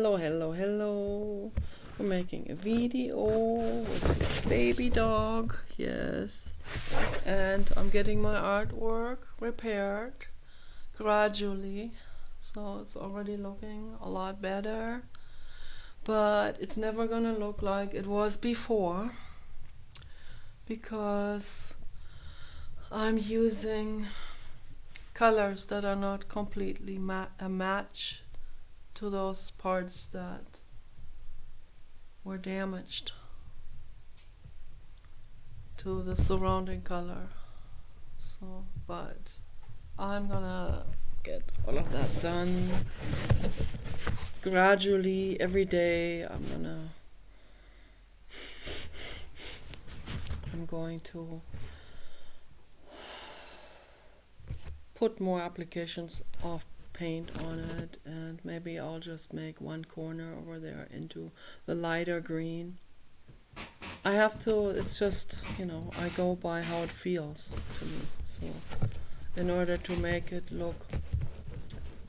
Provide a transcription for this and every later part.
Hello. We're making a video with my baby dog, yes. And I'm getting my artwork repaired gradually. So it's already looking a lot better. But it's never gonna look like it was before because I'm using colors that are not completely a match to those parts that were damaged to the surrounding color. So, but I'm gonna get all of that done gradually every day. I'm going to put more applications of paint on it, and maybe I'll just make one corner over there into the lighter green. I have to, it's just, I go by how it feels to me. So in order to make it look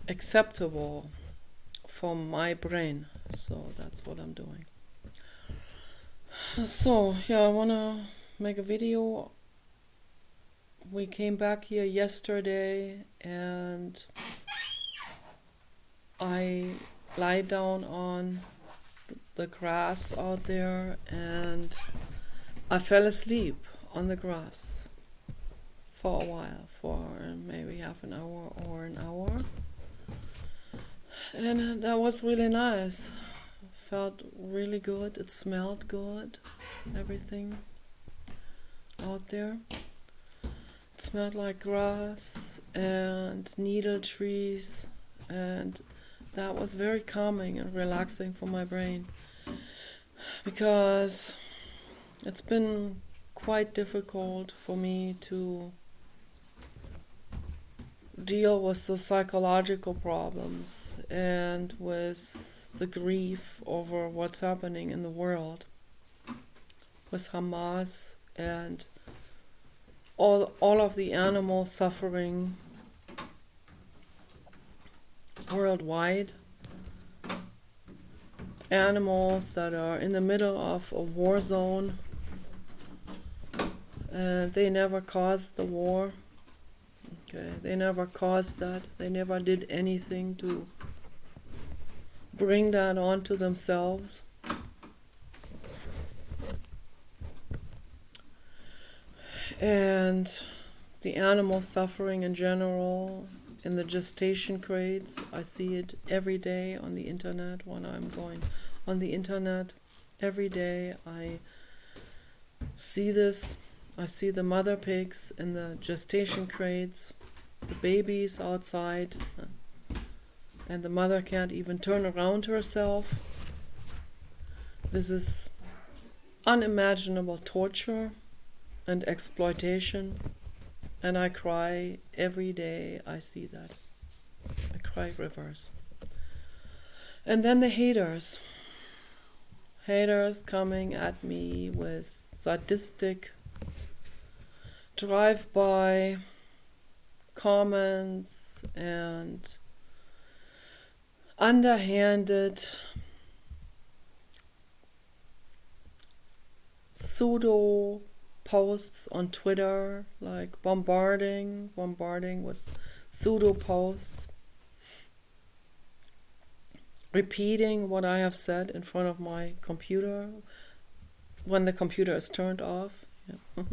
acceptable from my brain, so that's what I'm doing. So yeah, I wanna make a video. We came back here yesterday and I lie down on the grass out there and I fell asleep on the grass for a while, for maybe half an hour or an hour. And that was really nice. Felt really good. It smelled good. Everything out there. It smelled like grass and needle trees, and that was very calming and relaxing for my brain, because it's been quite difficult for me to deal with the psychological problems and with the grief over what's happening in the world with Hamas and all of the animal suffering worldwide. Animals that are in the middle of a war zone. They never caused the war. Okay, they never caused that. They never did anything to bring that onto themselves. And the animal suffering in general, in the gestation crates, I see it every day on the internet when I'm going on the internet. Every day I see this. I see the mother pigs in the gestation crates, the babies outside, and the mother can't even turn around herself. This is unimaginable torture and exploitation, and I cry every day I see that. I cry rivers. And then the haters coming at me with sadistic drive-by comments and underhanded pseudo posts on Twitter, like bombarding with pseudo posts, repeating what I have said in front of my computer when the computer is turned off. Yeah.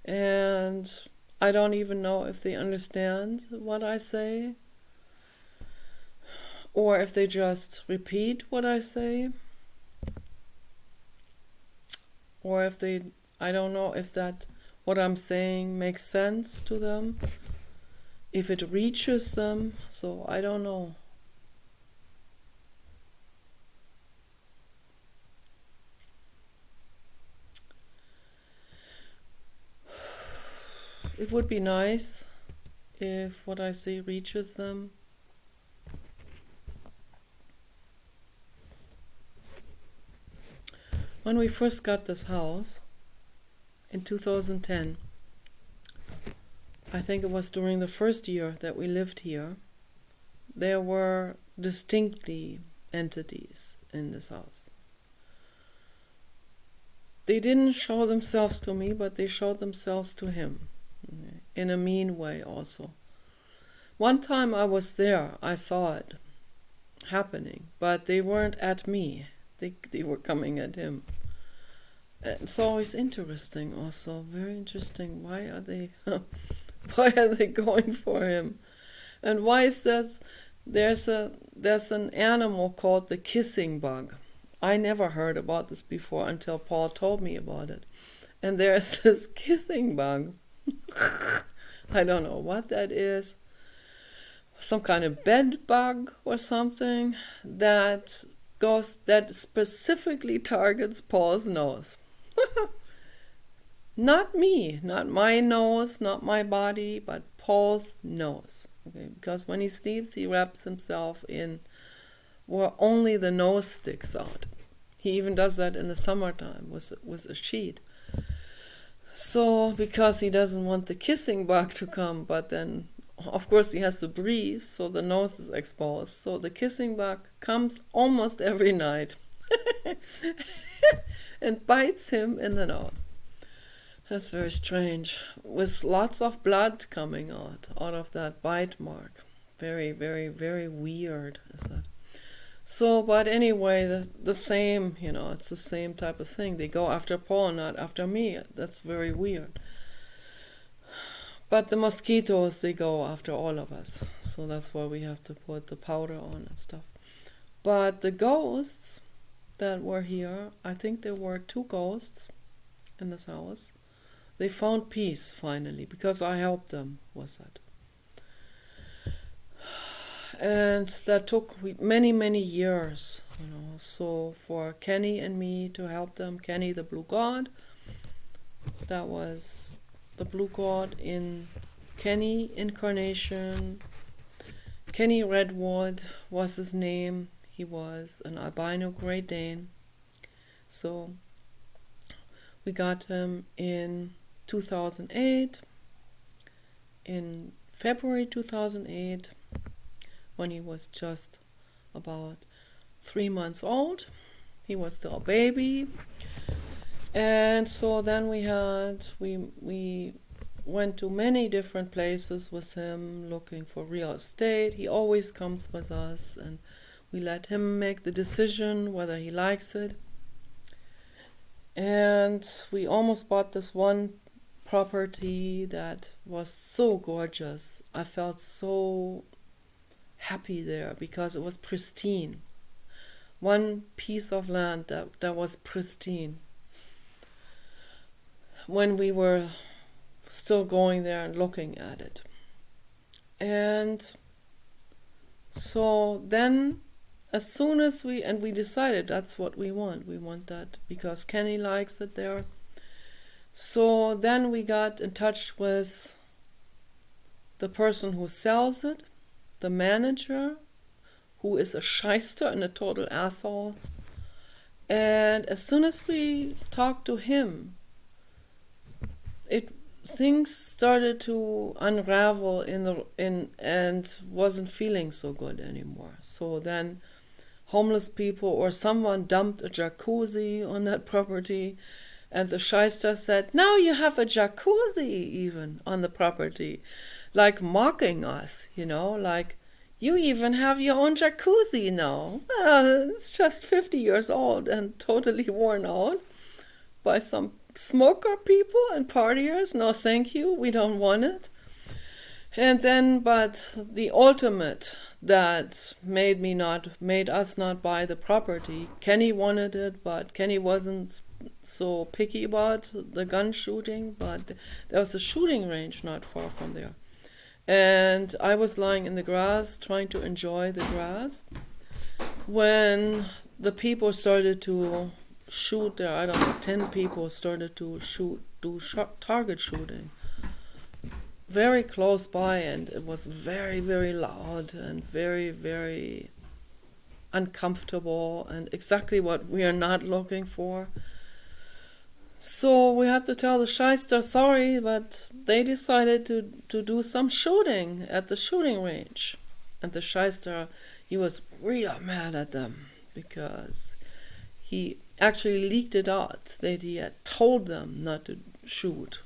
And I don't even know if they understand what I say, or if they just repeat what I say, or if they, I don't know if that what I'm saying makes sense to them, if it reaches them, so I don't know. It would be nice if what I say reaches them. When we first got this house in 2010, I think it was during the first year that we lived here, there were distinctly entities in this house. They didn't show themselves to me, but they showed themselves to him, in a mean way also. One time I was there, I saw it happening, but they weren't at me. They were coming at him. It's always interesting also, very interesting. Why are they going for him? And why is that? There's an animal called the kissing bug. I never heard about this before until Paul told me about it. And there's this kissing bug. I don't know what that is. Some kind of bed bug or something that specifically targets Paul's nose. Not me, not my nose, not my body, but Paul's nose. Okay? Because when he sleeps, he wraps himself in where only the nose sticks out. He even does that in the summertime with a sheet. So, because he doesn't want the kissing bug to come, but then, of course, he has to breathe, so the nose is exposed. So the kissing bug comes almost every night and bites him in the nose. That's very strange, with lots of blood coming out of that bite mark. Very, very, very weird is that. So, but anyway, the same, it's the same type of thing. They go after Paul, not after me. That's very weird. But the mosquitoes, they go after all of us. So that's why we have to put the powder on and stuff. But the ghosts that were here, I think there were 2 ghosts in this house. They found peace finally because I helped them with that. And that took many, many years, So for Kenny and me to help them, Kenny the Blue God, that was the Blue God in Kenny incarnation. Kenny Redwood was his name. He was an albino Great Dane. So we got him in 2008, in February 2008, when he was just about 3 months old. He was still a baby. And so then we went to many different places with him looking for real estate. He always comes with us, and we let him make the decision whether he likes it. And we almost bought this one property that was so gorgeous. I felt so happy there because it was pristine. One piece of land that was pristine. When we were still going there and looking at it. And so then, as soon as we decided that's what we want that because Kenny likes it there. So then we got in touch with the person who sells it, the manager, who is a shyster and a total asshole. And as soon as we talked to him, things started to unravel and wasn't feeling so good anymore. So then homeless people or someone dumped a jacuzzi on that property, and the shyster said, "Now you have a jacuzzi even on the property," like mocking us, like, "You even have your own jacuzzi now." Well, it's just 50 years old and totally worn out by some smoker people and partiers. No, thank you. We don't want it. And then, but the ultimate that made us not buy the property. Kenny wanted it, but Kenny wasn't so picky about the gun shooting, but there was a shooting range not far from there. And I was lying in the grass trying to enjoy the grass when the people started to shoot there. I don't know, 10 people started to do target shooting very close by, and it was very, very loud and very, very uncomfortable and exactly what we are not looking for. So we had to tell the shyster, sorry, but they decided to do some shooting at the shooting range. And the shyster, he was real mad at them because he actually leaked it out that he had told them not to shoot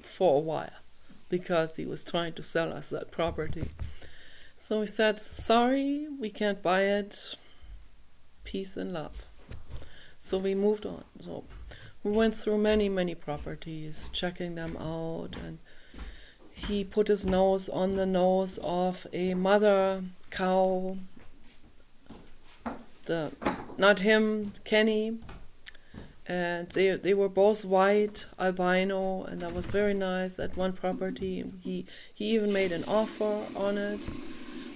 for a while because he was trying to sell us that property. So we said, sorry, we can't buy it. Peace and love. So we moved on. So we went through many, many properties, checking them out, and he put his nose on the nose of a mother cow. Not him, Kenny. And they were both white, albino, and that was very nice at one property. He even made an offer on it.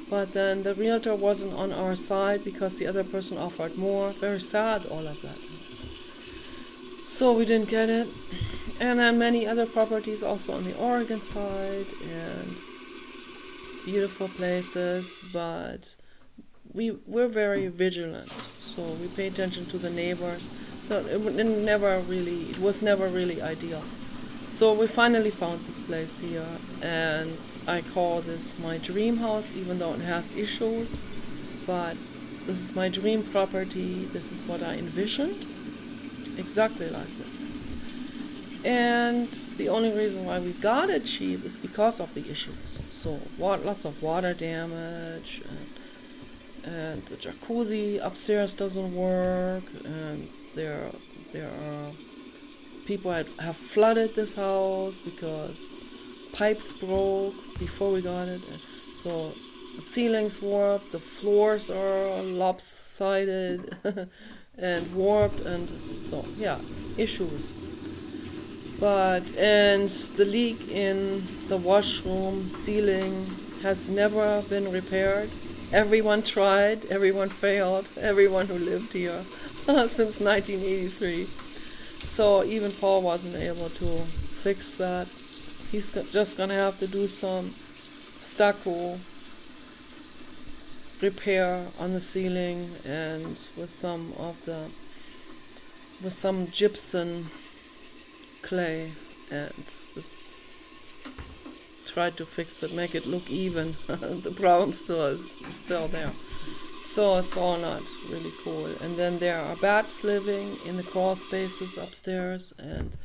But then the realtor wasn't on our side because the other person offered more. Very sad, all of that. So we didn't get it. And then many other properties also on the Oregon side and beautiful places, but we're very vigilant. So we pay attention to the neighbors. So it was never really ideal. So we finally found this place here, and I call this my dream house, even though it has issues. But this is my dream property. This is what I envisioned, exactly like this. And the only reason why we got it cheap is because of the issues. So lots of water damage, and the jacuzzi upstairs doesn't work, and there are people have flooded this house because pipes broke before we got it. So the ceilings warped, the floors are lopsided and warped, and so yeah, issues. And the leak in the washroom ceiling has never been repaired. Everyone tried, everyone failed, everyone who lived here since 1983. So even Paul wasn't able to fix that. He's just going to have to do some stucco repair on the ceiling and with some gypsum clay, and just try to fix it, make it look even. The problem is still there. So it's all not really cool. And then there are bats living in the crawl spaces upstairs, and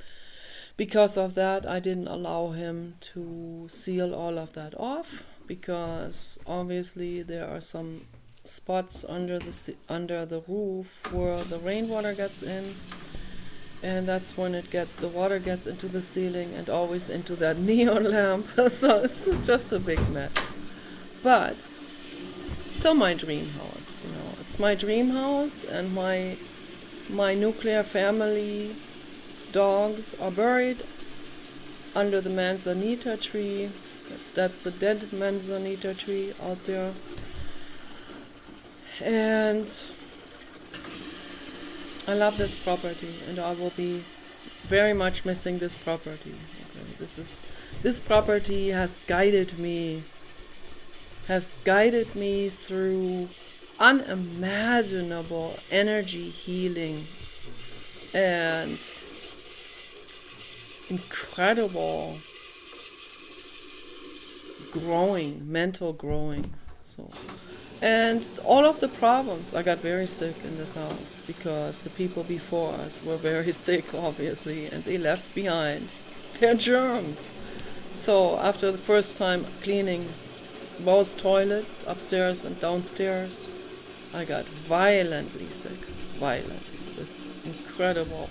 because of that I didn't allow him to seal all of that off, because obviously there are some spots under the roof where the rainwater gets in, and that's when the water gets into the ceiling and always into that neon lamp. So it's just a big mess. But still my dream house, It's my dream house, and my nuclear family dogs are buried under the manzanita tree. That's a dead manzanita tree out there. And I love this property, and I will be very much missing this property. Okay, this property has guided me through unimaginable energy healing and incredible mental growing. And all of the problems, I got very sick in this house because the people before us were very sick, obviously, and they left behind their germs. So after the first time cleaning both toilets, upstairs and downstairs, I got violently sick, with incredible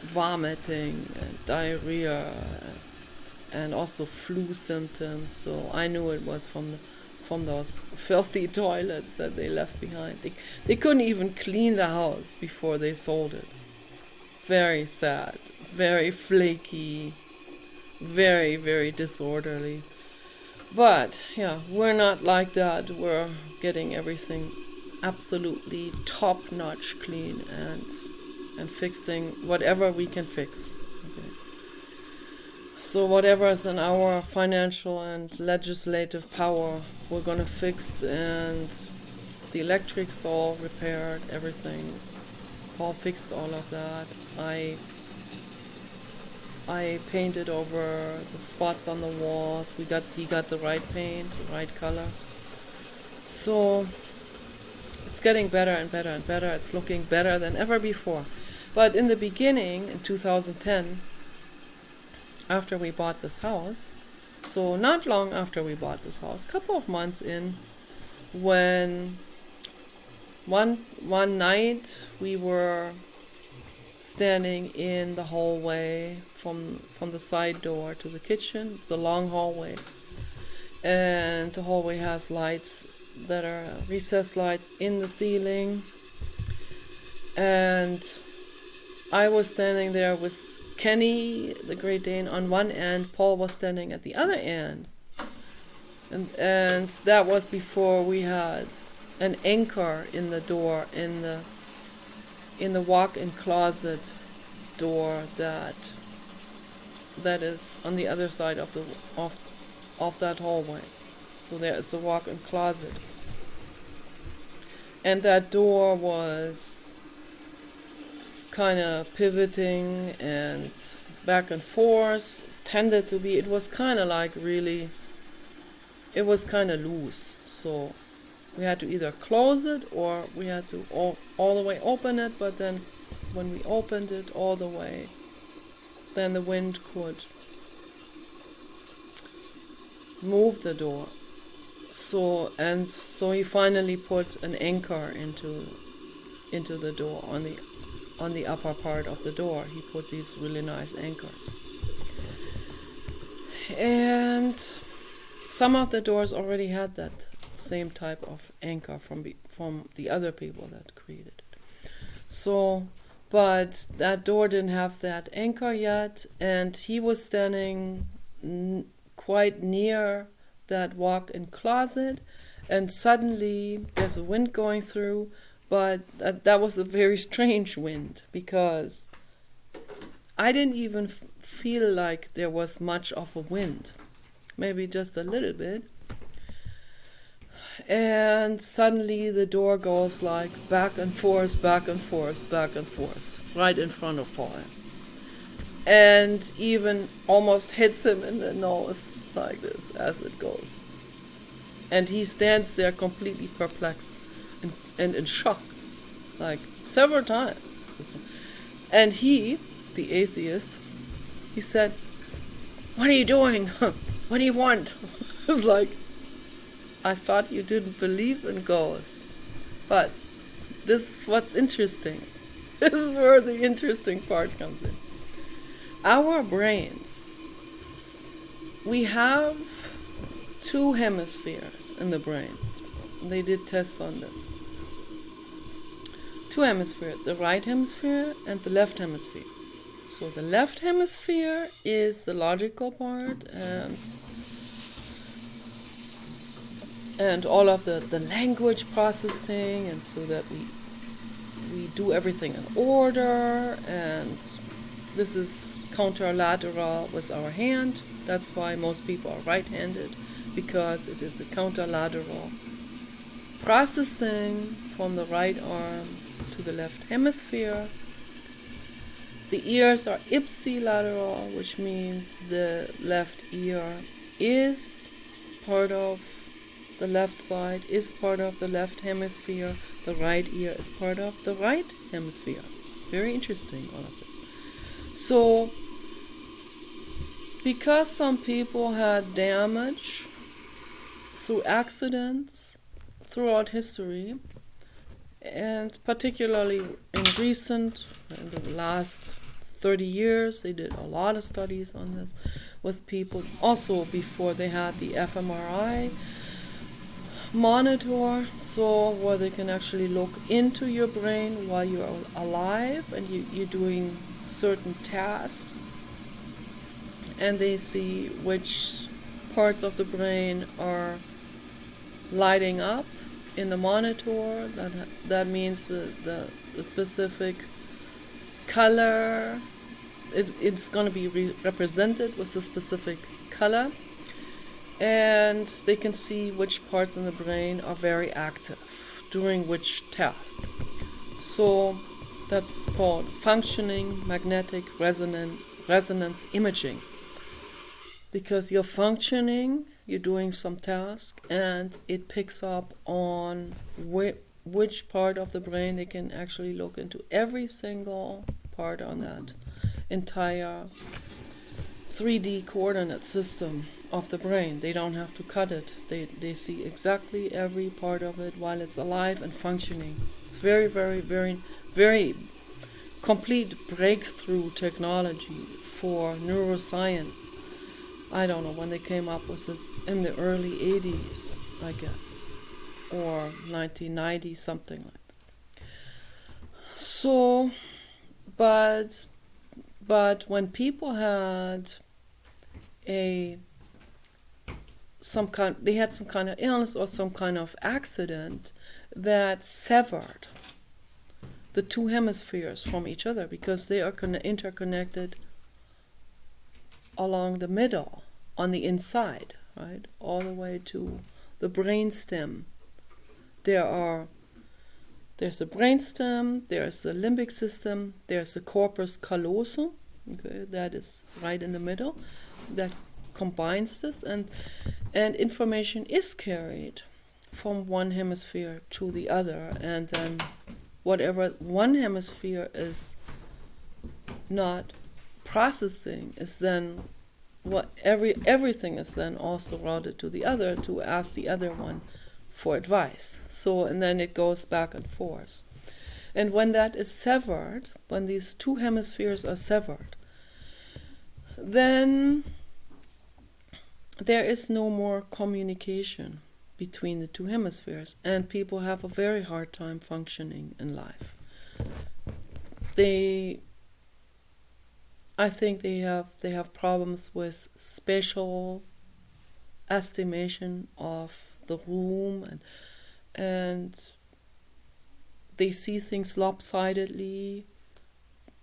vomiting and diarrhea and also flu symptoms. So I knew it was from those filthy toilets that they left behind. They couldn't even clean the house before they sold it. Very sad, very flaky, very, very disorderly. But yeah, we're not like that. We're getting everything absolutely top-notch clean and fixing whatever we can fix. Okay. So whatever is in our financial and legislative power, we're going to fix, and the electric's all repaired, everything. Paul fixed all of that. I painted over the spots on the walls. He got the right paint, the right color. So It's getting better and better and better. It's looking better than ever before. But in the beginning, in 2010, after we bought this house, so not long after we bought this house, a couple of months in, when one night we were standing in the hallway from the side door to the kitchen. It's a long hallway, and the hallway has lights that are recessed lights in the ceiling, and I was standing there with Kenny, the Great Dane, on one end. Paul was standing at the other end, and that was before we had an anchor in the door, in the walk-in closet door that is on the other side of that hallway. So there is a walk-in closet, and that door was kind of pivoting and back and forth. Tended to be. It was kind of like really. It was kind of loose, so we had to either close it or we had to all the way open it. But then, when we opened it all the way, then the wind could move the door. So he finally put an anchor into the door on the upper part of the door. He put these really nice anchors, and some of the doors already had that same type of anchor from the other people that created it. So, but that door didn't have that anchor yet, and he was standing quite near that walk-in closet, and suddenly there's a wind going through, but that was a very strange wind, because I didn't even feel like there was much of a wind, maybe just a little bit. And suddenly the door goes like back and forth, back and forth, back and forth, right in front of Paul, and even almost hits him in the nose like this as it goes. And he stands there completely perplexed and in shock, like several times. And he, the atheist, he said, "What are you doing? What do you want?" It's like, I thought you didn't believe in ghosts. But this is what's interesting. This is where the interesting part comes in. Our brains, we have two hemispheres in the brains. They did tests on this. Two hemispheres, the right hemisphere and the left hemisphere. So the left hemisphere is the logical part and all of the language processing, and so that we do everything in order, and this is counterlateral with our hand. That's why most people are right-handed, because it is a counterlateral processing from the right arm to the left hemisphere. The ears are ipsilateral, which means the left ear is part of the left side, is part of the left hemisphere. The right ear is part of the right hemisphere. Very interesting, all of this. So, because some people had damage through accidents throughout history, and particularly in the last 30 years, they did a lot of studies on this with people, also before they had the fMRI monitor, so where they can actually look into your brain while you're alive and you're doing certain tasks, and they see which parts of the brain are lighting up in the monitor. That means the specific color, it's going to be represented with a specific color, and they can see which parts in the brain are very active during which task. So that's called functioning magnetic resonance imaging, because you're functioning, you're doing some task, and it picks up on which part of the brain they can actually look into every single part on that entire 3D coordinate system of the brain. They don't have to cut it. They see exactly every part of it while it's alive and functioning. It's very, very, very, very complete breakthrough technology for neuroscience. I don't know when they came up with this, in the early 80s, I guess, or 1990, something like that. So, but when people had they had some kind of illness or some kind of accident that severed the two hemispheres from each other, because they are interconnected along the middle, on the inside, right, all the way to the brainstem. There's the brainstem, there's the limbic system, there's the corpus callosum, okay, that is right in the middle, that combines this, and information is carried from one hemisphere to the other, and then whatever one hemisphere is not processing is then everything is then also routed to the other to ask the other one for advice. So, and then it goes back and forth. And when that is severed, when these two hemispheres are severed, then there is no more communication between the two hemispheres, and people have a very hard time functioning in life. I think they have problems with spatial estimation of the room, and they see things lopsidedly.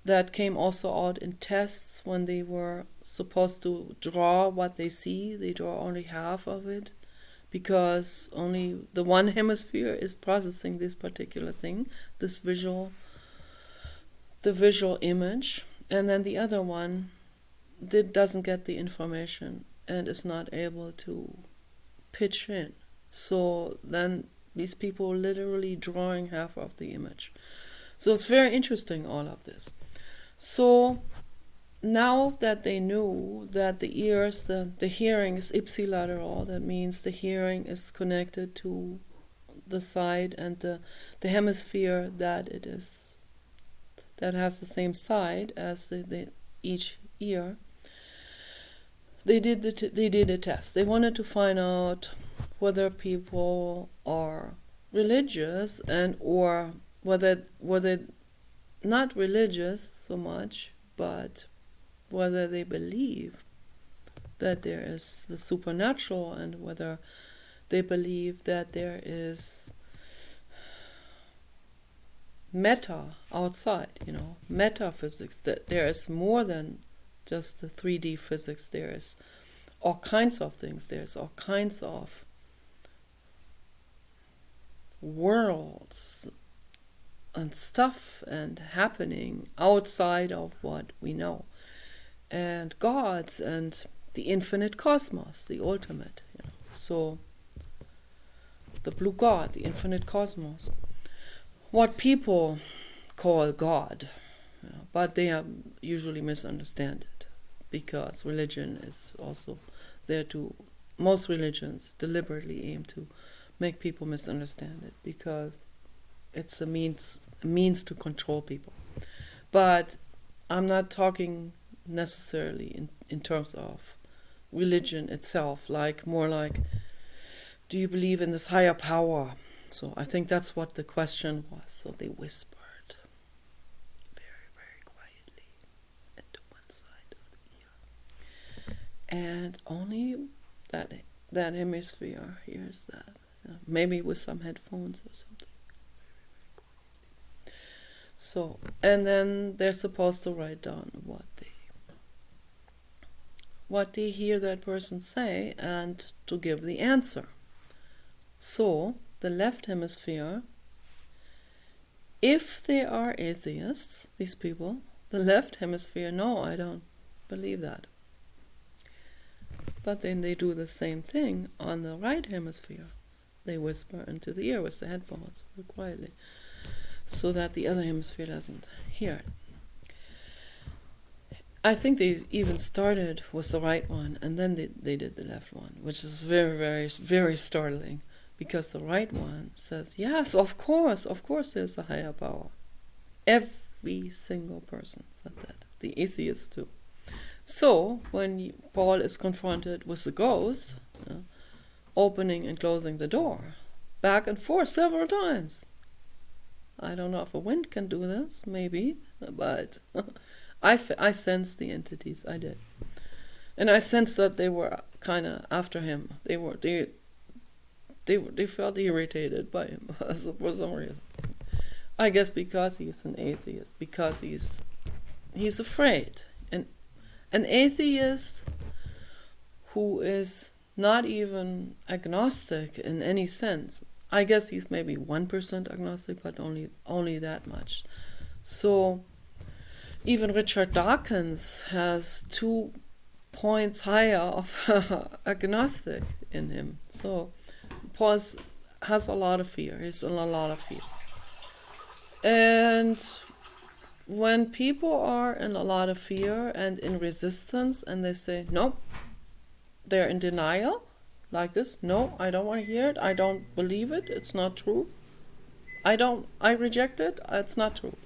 That came also out in tests when they were supposed to draw what they see. They draw only half of it, because only the one hemisphere is processing this particular thing, the visual image, and then the other one doesn't get the information and is not able to pitch in. So then these people literally drawing half of the image. So it's very interesting, all of this. So now that they knew that the ears, the hearing is ipsilateral, that means the hearing is connected to the side and the hemisphere that has the same side as each ear. They did a test. They wanted to find out whether people are religious or whether not religious so much, but whether they believe that there is the supernatural, and whether they believe that there is meta outside, metaphysics, that there is more than just the 3D physics. There is all kinds of things. There's all kinds of worlds and stuff and happening outside of what we know, and gods and the infinite cosmos, the ultimate. So the blue God, the infinite cosmos, what people call God, but they are usually misunderstand it, because religion is also there to, most religions deliberately aim to make people misunderstand it, because it's a means to control people. But I'm not talking necessarily in terms of religion itself, more like, do you believe in this higher power? So I think that's what the question was. So they whispered very, very quietly into one side of the ear, and only that hemisphere hears that. Maybe with some headphones or something. So, and then they're supposed to write down what they hear that person say, and to give the answer. So the left hemisphere, if they are atheists, these people, the left hemisphere, no, I don't believe that. But then they do the same thing on the right hemisphere. they whisper into the ear with the headphones very quietly, so that the other hemisphere doesn't hear it. I think they even started with the right one, and then they did the left one, which is very, very, very startling, because the right one says, yes, of course there's a higher power. Every single person said that, the atheists too. So when Paul is confronted with the ghost, opening and closing the door, back and forth several times. I don't know if a wind can do this, maybe, but I sensed the entities, I did. And I sensed that they were kind of after him. They felt irritated by him for some reason. I guess because he's an atheist, because he's afraid. And an atheist who is not even agnostic in any sense, I guess he's maybe 1% agnostic, but only that much. So even Richard Dawkins has 2 points higher of agnostic in him. So Paul has a lot of fear. He's in a lot of fear. And when people are in a lot of fear and in resistance, and they say, nope, they're in denial, like this, no, I don't want to hear it, I don't believe it, it's not true. I reject it, it's not true.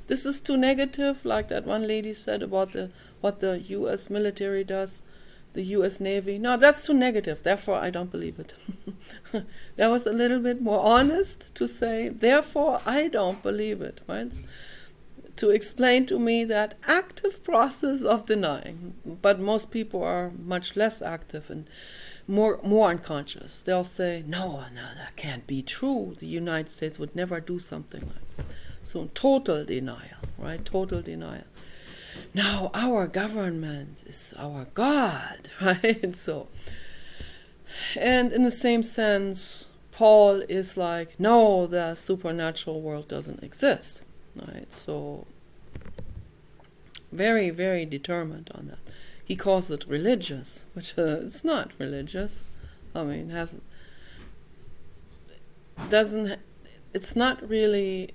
This is too negative, like that one lady said about what the U.S. military does, the U.S. Navy. No, that's too negative, therefore I don't believe it. That was a little bit more honest to say, therefore I don't believe it, right? To explain to me that active process of denying. But most people are much less active and more unconscious. They'll say, no, that can't be true. The United States would never do something like that. So total denial, right? Total denial. Now our government is our God, right? So, and in the same sense, Paul is like, no, the supernatural world doesn't exist, right? So very, very determined on that. He calls it religious, which it's not religious. I mean, it's not really,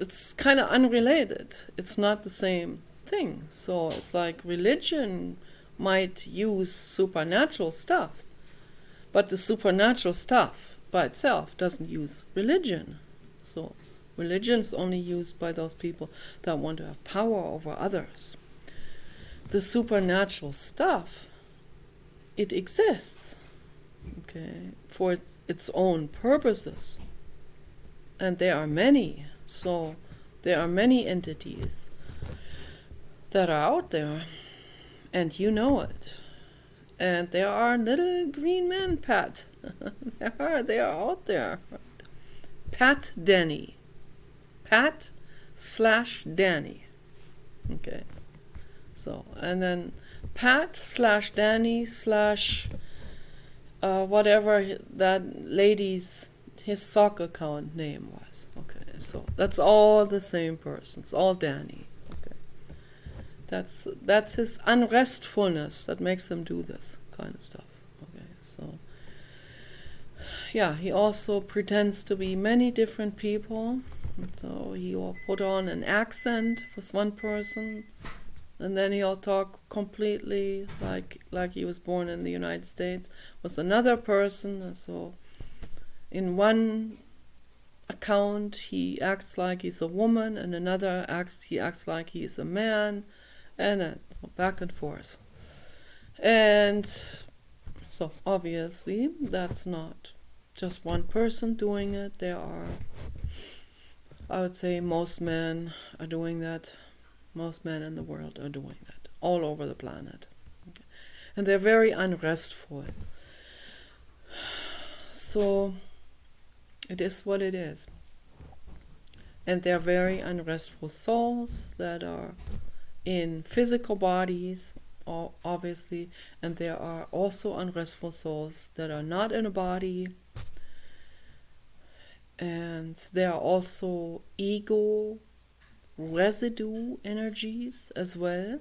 it's kind of unrelated. It's not the same thing. So it's like religion might use supernatural stuff, but the supernatural stuff by itself doesn't use religion. So religion is only used by those people that want to have power over others. The supernatural stuff, it exists, okay, for its own purposes. And there are many. So there are many entities that are out there, and you know it. And there are little green men, Pat. They are out there. Pat Denny. Pat/Danny. Okay. So, and then Pat/Danny/ whatever that lady's, his sock account name was. Okay, so that's all the same person. It's all Danny. Okay. That's his unrestfulness that makes him do this kind of stuff. Okay, so yeah, he also pretends to be many different people. So he'll put on an accent with one person, and then he'll talk completely like he was born in the United States with another person. So in one account he acts like he's a woman, and another he acts like he's a man, and back and forth. And so obviously that's not just one person doing it. There are, I would say, most men are doing that. Most men in the world are doing that all over the planet. Okay. And they're very unrestful. So it is what it is. And they're very unrestful souls that are in physical bodies, obviously, and there are also unrestful souls that are not in a body. And there are also ego residue energies as well.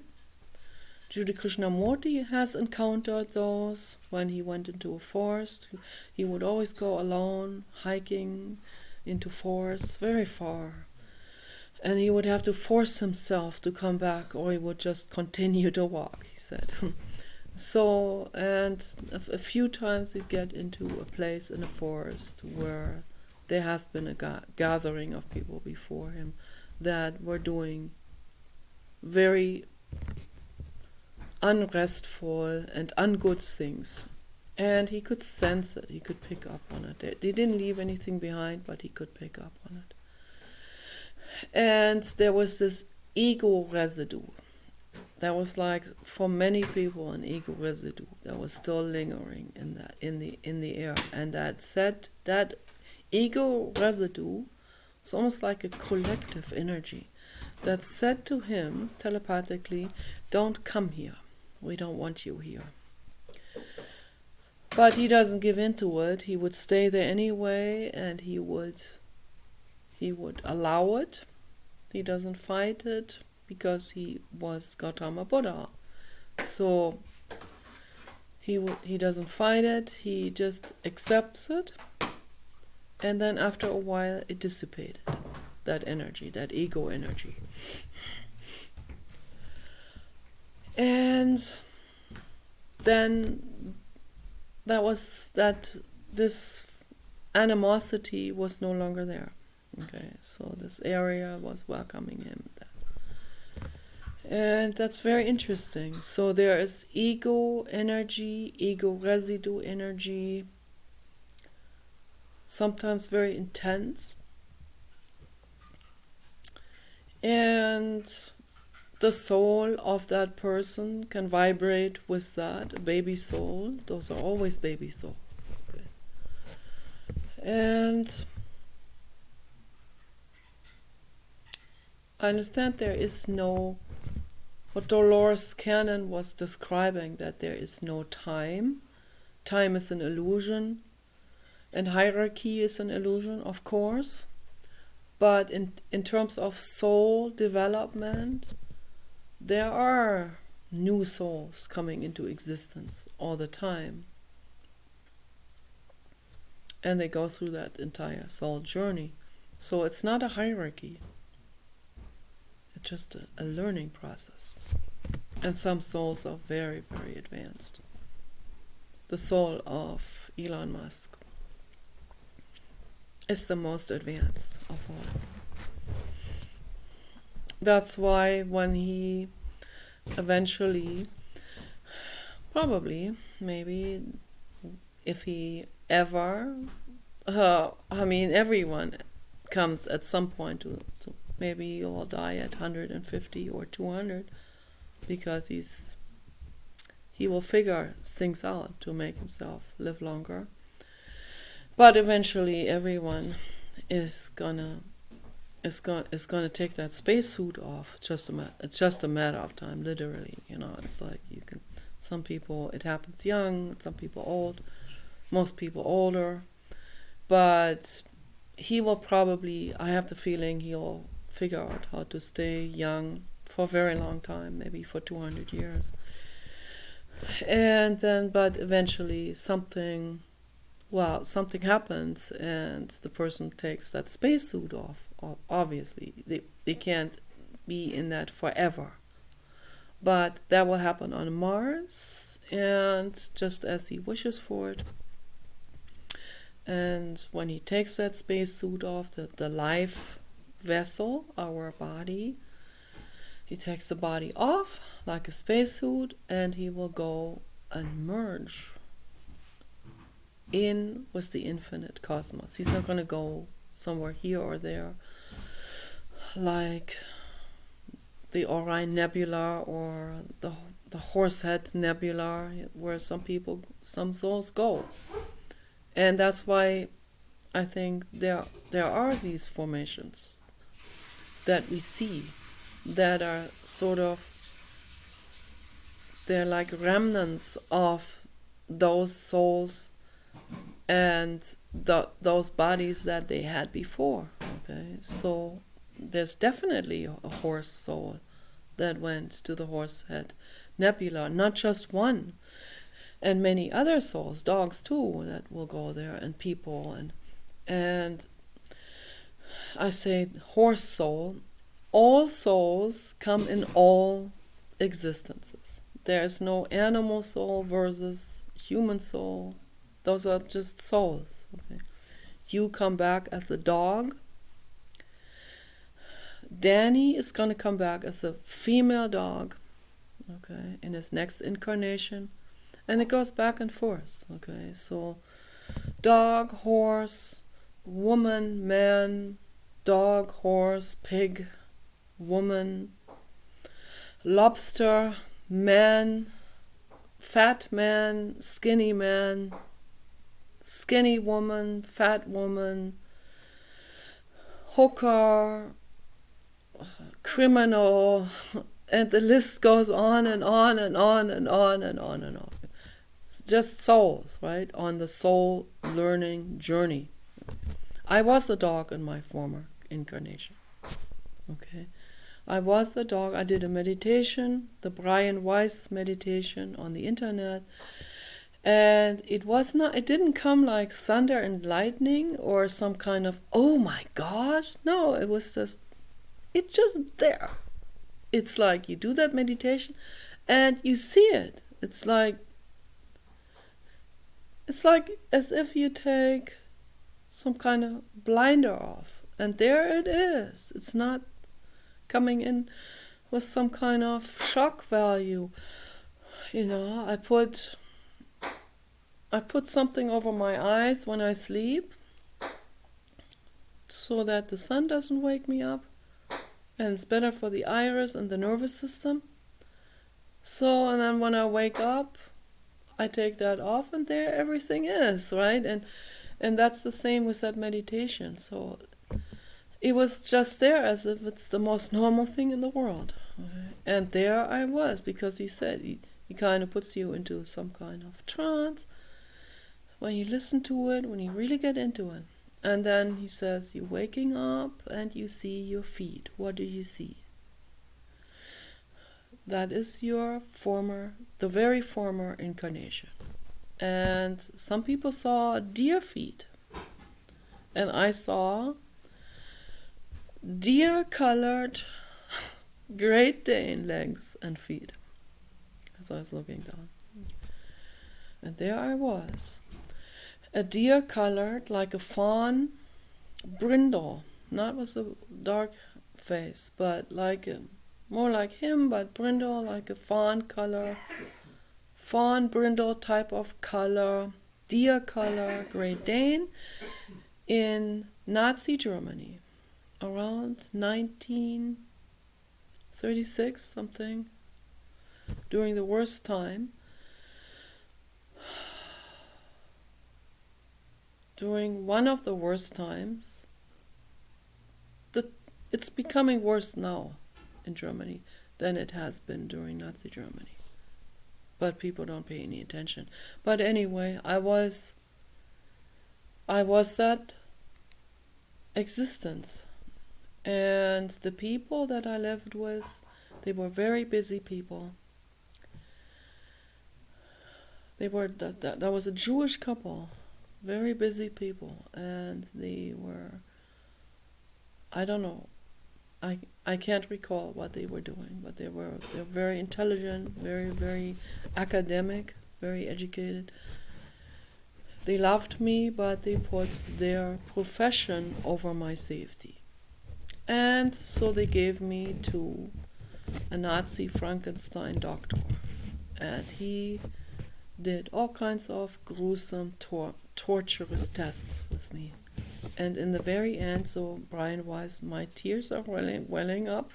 Judy Krishnamurti has encountered those when he went into a forest. He would always go alone, hiking into forests very far. And he would have to force himself to come back, or he would just continue to walk, he said. So, and a few times he'd get into a place in a forest where there has been a gathering of people before him that were doing very unrestful and ungood things. And he could sense it, he could pick up on it. They didn't leave anything behind, but he could pick up on it. And there was this ego residue. That was like, for many people, an ego residue that was still lingering in the air. And that ego residue was almost like a collective energy that said to him telepathically, "Don't come here. We don't want you here." But he doesn't give in to it. He would stay there anyway, and he would allow it. He doesn't fight it because he was Gautama Buddha. So he doesn't fight it. He just accepts it, and then after a while it dissipated. That energy, that ego energy. And then this animosity was no longer there. Okay, so this area was welcoming him. And that's very interesting. So there is ego energy, ego residue energy, sometimes very intense. And the soul of that person can vibrate with that, a baby soul. Those are always baby souls. Okay. And I understand there is no, what Dolores Cannon was describing, that there is no time. Time is an illusion, and hierarchy is an illusion, of course. But in terms of soul development, there are new souls coming into existence all the time. And they go through that entire soul journey. So it's not a hierarchy. It's just a learning process. And some souls are very, very advanced. The soul of Elon Musk is the most advanced of all. That's why when he eventually, probably, maybe, if he ever, everyone comes at some point to maybe you'll die at 150 or 200, because he will figure things out to make himself live longer. But eventually everyone is gonna take that spacesuit off. It's just a matter of time, literally. It's like some people, it happens young, some people old, most people older. But he will probably, I have the feeling he'll figure out how to stay young for a very long time, maybe for 200 years. And then, but eventually something happens and the person takes that spacesuit off. Obviously, they can't be in that forever. But that will happen on Mars, and just as he wishes for it. And when he takes that spacesuit off, the life vessel, our body, he takes the body off like a spacesuit, and he will go and merge in with the infinite cosmos. He's not going to go somewhere here or there, like the Orion Nebula or the Horsehead Nebula, where some souls go. And that's why I think there are these formations that we see that are they're like remnants of those souls and those bodies that they had before. Okay, so there's definitely a horse soul that went to the Horsehead nebula, not just one. And many other souls, dogs too, that will go there, and people, and I say horse soul. All souls come in all existences. There's no animal soul versus human soul. Those are just souls. Okay? You come back as a dog. Danny is going to come back as a female dog, okay, in his next incarnation. And it goes back and forth, okay? So dog, horse, woman, man, dog, horse, pig, woman, lobster, man, fat man, skinny woman, fat woman, hooker, criminal, and the list goes on and on and on and on and on and on. It's just souls, right? On the soul learning journey. I was a dog in my former incarnation. Okay. I was the dog. I did a meditation, the Brian Weiss meditation on the internet. And it didn't come like thunder and lightning or some kind of, oh my God. No, it's just there. It's like you do that meditation and you see it. It's like as if you take some kind of blinder off. And there it is. It's not coming in with some kind of shock value. I put something over my eyes when I sleep so that the sun doesn't wake me up. And it's better for the iris and the nervous system. So, and then when I wake up, I take that off and there everything is, right? And that's the same with that meditation. So it was just there as if it's the most normal thing in the world. Okay? And there I was, because he said he kind of puts you into some kind of trance when you listen to it, when you really get into it. And then he says, you're waking up and you see your feet. What do you see? That is your the very former incarnation. And some people saw deer feet. And I saw deer-colored Great Dane legs and feet as I was looking down. And there I was. A deer colored like a fawn brindle, not with a dark face, but more like him, but brindle, like a fawn brindle type of color, deer color, Great Dane, in Nazi Germany, around 1936 something, during the worst time. During one of the worst times, it's becoming worse now in Germany than it has been during Nazi Germany. But people don't pay any attention. But anyway, I was that existence. And the people that I lived with, they were very busy people. That was a Jewish couple. Very busy people, and they were, I don't know, I can't recall what they were doing, but they're very intelligent, very, very academic, very educated. They loved me, but they put their profession over my safety. And so they gave me to a Nazi Frankenstein doctor, and he did all kinds of gruesome, torturous tests with me. And in the very end, so Brian Weiss, my tears are welling up.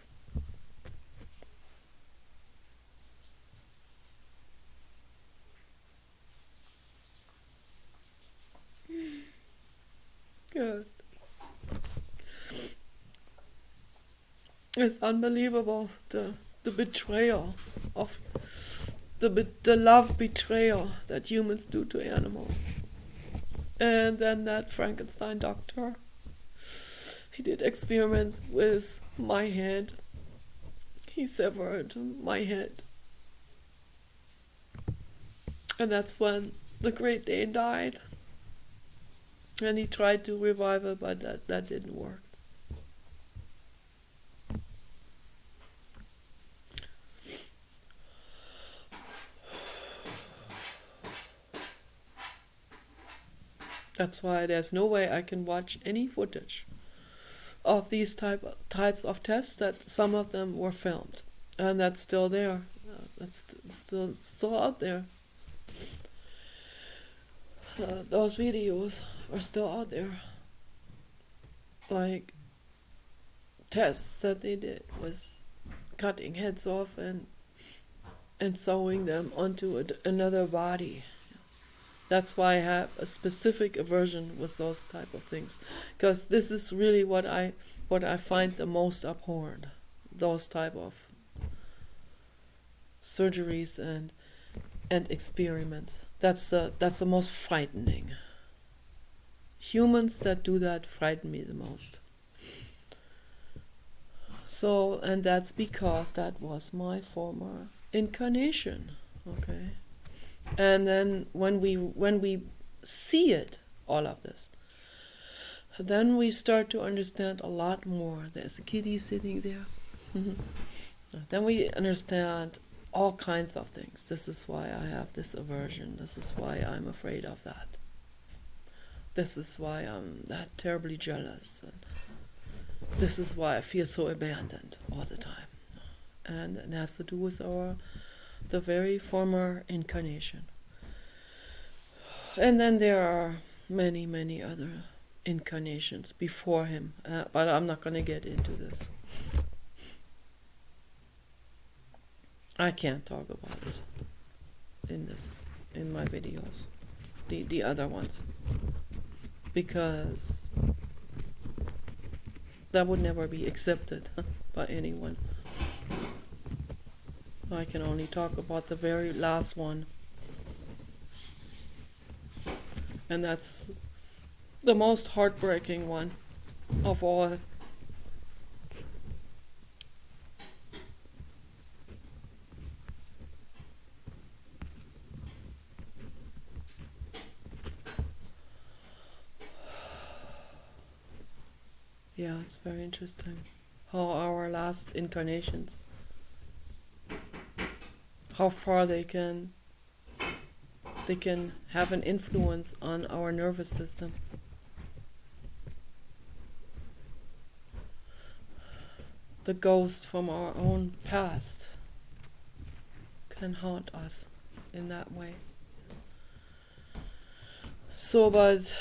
Good. It's unbelievable, the betrayal of the love betrayal that humans do to animals. And then that Frankenstein doctor, he did experiments with my head. He severed my head And that's when the Great Dane died. And he tried to revive it, but that didn't work. That's why there's no way I can watch any footage of these types of tests. That some of them were filmed, and that's still there. That's still out there. Those videos are still out there. Like tests that they did was cutting heads off and sewing them onto another body. That's why I have a specific aversion with those type of things, because this is really what I find the most abhorrent. Those type of surgeries and experiments. That's the most frightening. Humans that do that frighten me the most. So, and that's because that was my former incarnation. Okay. And then when we see it, all of this, then we start to understand a lot more. There's a kitty sitting there. Then we understand all kinds of things. This is why I have this aversion. This is why I'm afraid of that. This is why I'm that terribly jealous. And this is why I feel so abandoned all the time. And it has to do with the very former incarnation. And then there are many, many other incarnations before him, but I'm not going to get into this. I can't talk about it in my videos, the other ones, because that would never be accepted by anyone. I can only talk about the very last one. And that's the most heartbreaking one of all. Yeah, it's very interesting how our last incarnations, how far they can have an influence on our nervous system. The ghost from our own past can haunt us in that way. So, but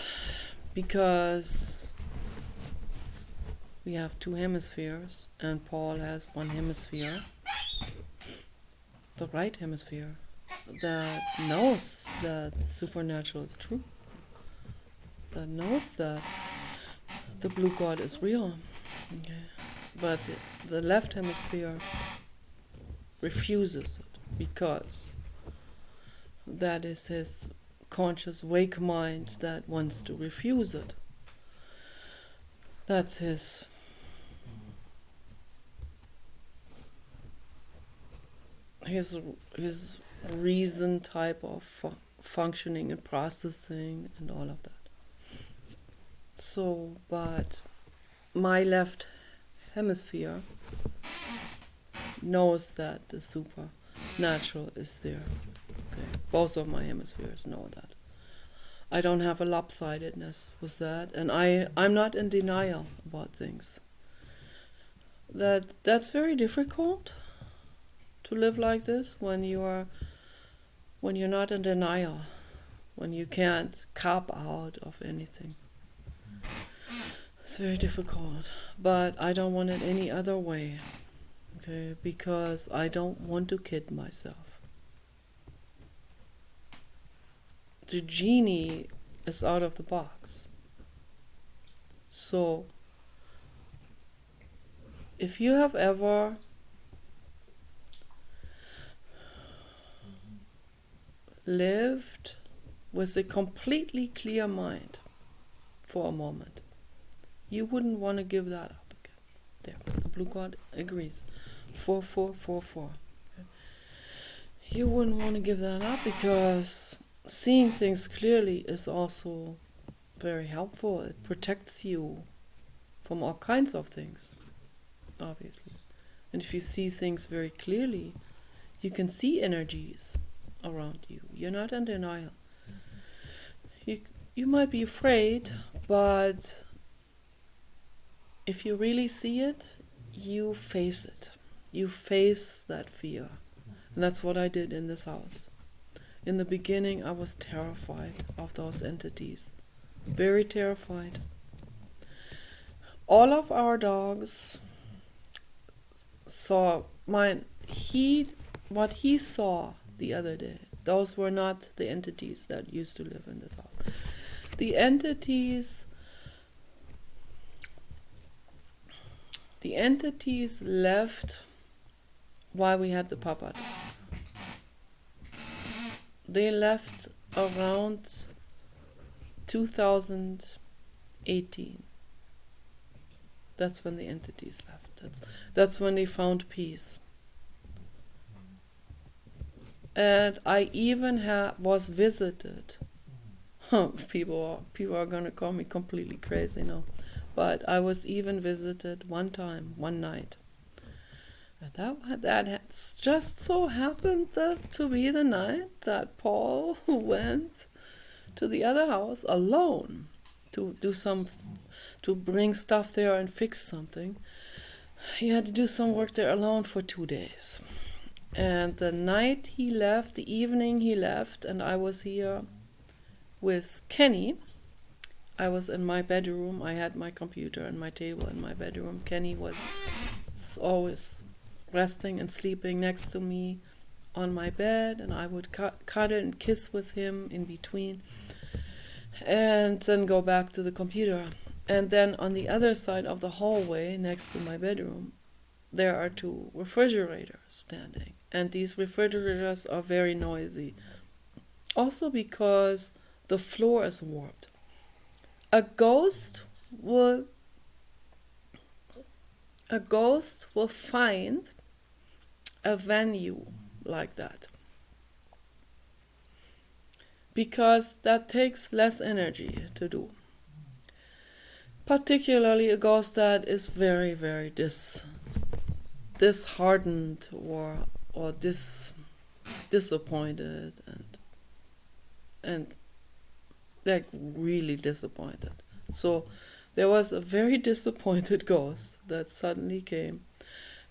because we have two hemispheres and Paul has one hemisphere, the right hemisphere, that knows that the supernatural is true, that knows that the blue God is real. Okay. But the left hemisphere refuses it because that is his conscious wake mind that wants to refuse it. That's his reason type of functioning and processing and all of that. So, but my left hemisphere knows that the supernatural is there. Okay, both of my hemispheres know that. I don't have a lopsidedness with that, and I'm not in denial about things. That's very difficult to live like this when you're not in denial, when you can't cop out of anything. It's very difficult, but I don't want it any other way, okay? Because I don't want to kid myself. The genie is out of the box. So, if you have ever lived with a completely clear mind for a moment, you wouldn't want to give that up again. There, the blue God agrees. 4444. you wouldn't want to give that up, because seeing things clearly is also very helpful. It protects you from all kinds of things, obviously. And if you see things very clearly, you can see energies around you. You're not in denial. You might be afraid, but if you really see it, you face it. You face that fear. And that's what I did in this house. In the beginning, I was terrified of those entities. Very terrified. All of our dogs saw what he saw the other day. Those were not the entities that used to live in this house. The entities left while we had the Papa dog. They left around 2018. That's when the entities left. That's when they found peace. And I even was visited. People are gonna call me completely crazy now, but I was even visited one time, one night. And that just so happened to be the night that Paul went to the other house alone to bring stuff there and fix something. He had to do some work there alone for 2 days. And the night he left, the evening he left, and I was here with Kenny. I was in my bedroom. I had my computer and my table in my bedroom. Kenny was always resting and sleeping next to me on my bed, and I would cuddle and kiss with him in between, and then go back to the computer. And then on the other side of the hallway, next to my bedroom, there are 2 refrigerators standing. And these refrigerators are very noisy. Also because the floor is warped. A ghost will find a venue like that, because that takes less energy to do. Particularly a ghost that is very, very disheartened or disappointed and like really disappointed. So there was a very disappointed ghost that suddenly came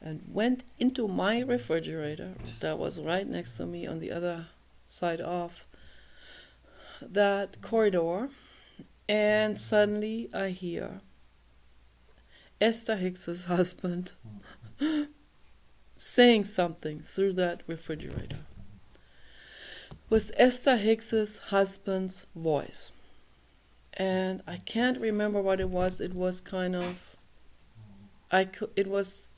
and went into my refrigerator that was right next to me on the other side of that corridor, and suddenly I hear Esther Hicks's husband saying something through that refrigerator. Was Esther Hicks's husband's voice. And I can't remember what it was. It was kind of, it was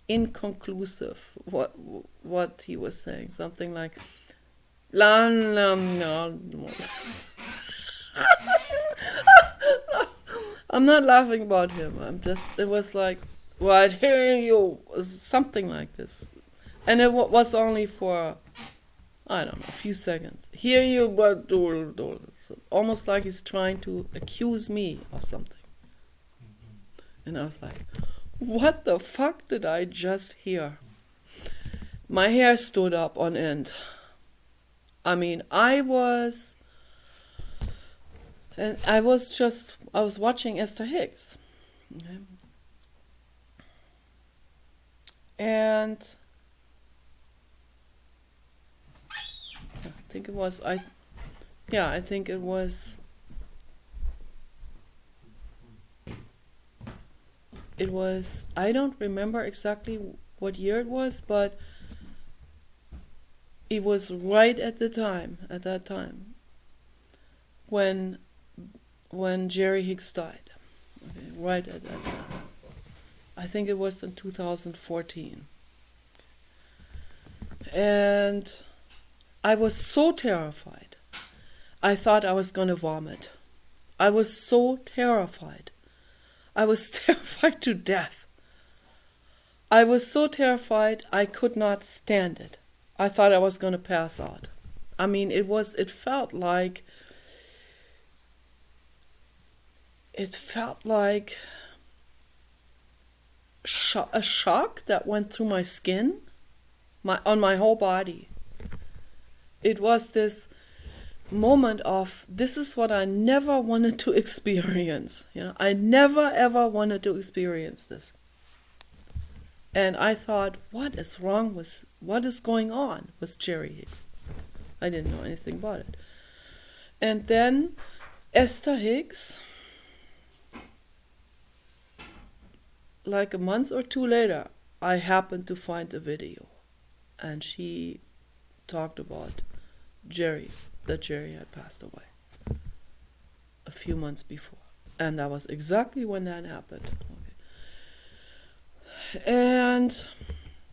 inconclusive what he was saying. Something like, I'm not laughing about him. It was like, what, hearing you, something like this. And it was only for, I don't know, a few seconds. Hear you, but almost like he's trying to accuse me of something. And I was like, what the fuck did I just hear? My hair stood up on end. I mean, I was watching Esther Hicks. Okay. And I think it was, I don't remember exactly what year it was, but it was right at that time, when Jerry Hicks died. Okay, right at that time. I think it was in 2014. And I was so terrified. I thought I was going to vomit. I was so terrified. I was terrified to death. I was so terrified I could not stand it. I thought I was gonna pass out. I mean, it felt like a shock that went through my skin, on my whole body. It was this moment of, this is what I never wanted to experience. I never ever wanted to experience this. And I thought, what is going on with Jerry Hicks? I didn't know anything about it. And then Esther Hicks, like a month or two later, I happened to find a video. And she talked about that Jerry had passed away a few months before. And that was exactly when that happened. Okay. And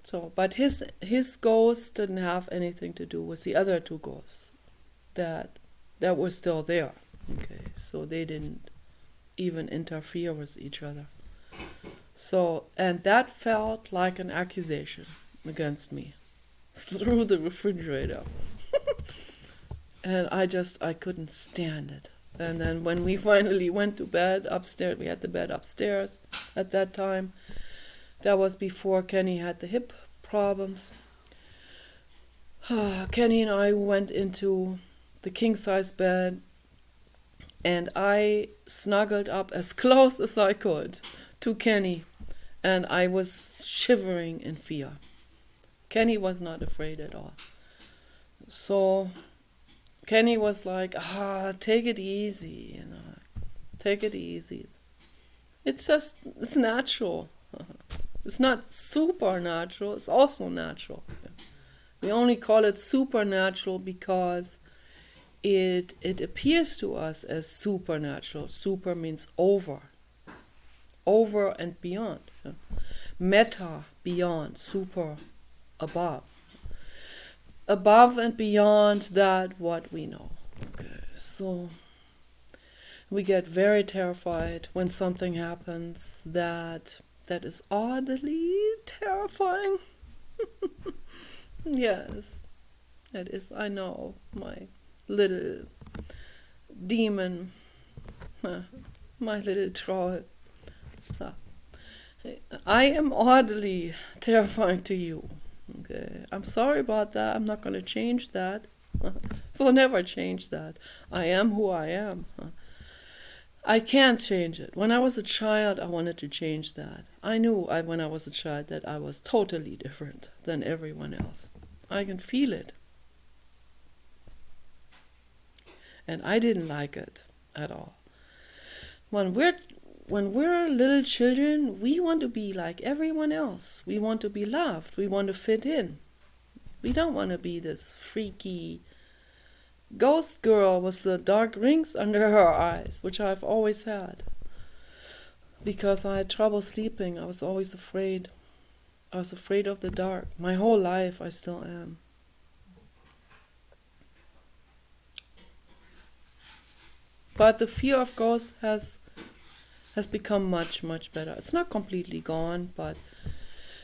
so, but his ghost didn't have anything to do with the other two ghosts that were still there. Okay, so they didn't even interfere with each other. So, and that felt like an accusation against me through the refrigerator. And I couldn't stand it. And then when we finally went to bed upstairs, we had the bed upstairs at that time. That was before Kenny had the hip problems. Kenny and I went into the king-size bed, and I snuggled up as close as I could to Kenny, and I was shivering in fear. Kenny was not afraid at all. So Kenny was like, take it easy, take it easy. It's natural. It's not supernatural, it's also natural. We only call it supernatural because it appears to us as supernatural. Super means over and beyond. Meta, beyond, super, above and beyond that what we know. Okay, so we get very terrified when something happens that is oddly terrifying. Yes, that is, I know, my little demon, my little troll. I am oddly terrifying to you. Okay, I'm sorry about that. I'm not going to change that. We'll never change that. I am who I am. I can't change it. When I was a child, I wanted to change that. I knew when I was a child that I was totally different than everyone else. I can feel it. And I didn't like it at all. When we're little children, we want to be like everyone else. We want to be loved. We want to fit in. We don't want to be this freaky ghost girl with the dark rings under her eyes, which I've always had. Because I had trouble sleeping, I was always afraid. I was afraid of the dark. My whole life I still am. But the fear of ghosts has become much, much better. It's not completely gone, but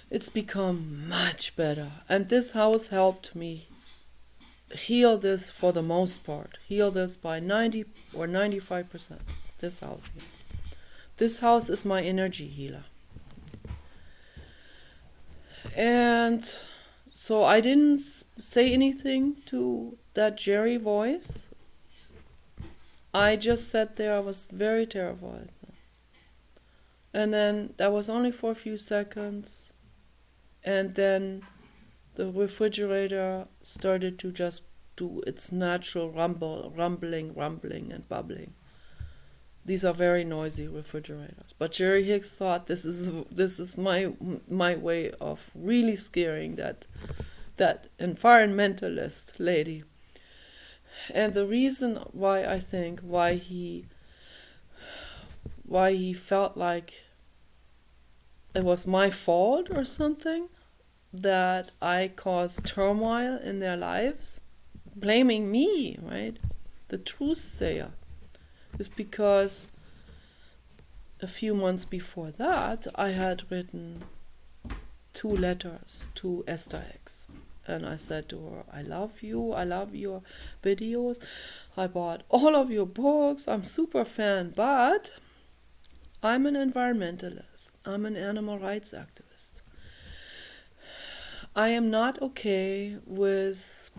it's become much better. And this house helped me heal this for the most part. Heal this by 90 or 95%. This house here. This house is my energy healer. And so I didn't say anything to that Jerry voice. I just sat there. I was very terrified. And then that was only for a few seconds. And then the refrigerator started to just do its natural rumbling and bubbling. These are very noisy refrigerators. But Jerry Hicks thought this is my way of really scaring that environmentalist lady. And the reason why he felt like it was my fault or something, that I caused turmoil in their lives, blaming me, right? The truth sayer, is because a few months before that, I had written 2 letters to Esther Hicks. And I said to her, I love you, I love your videos, I bought all of your books, I'm super fan, but I'm an environmentalist, I'm an animal rights activist. I am not okay with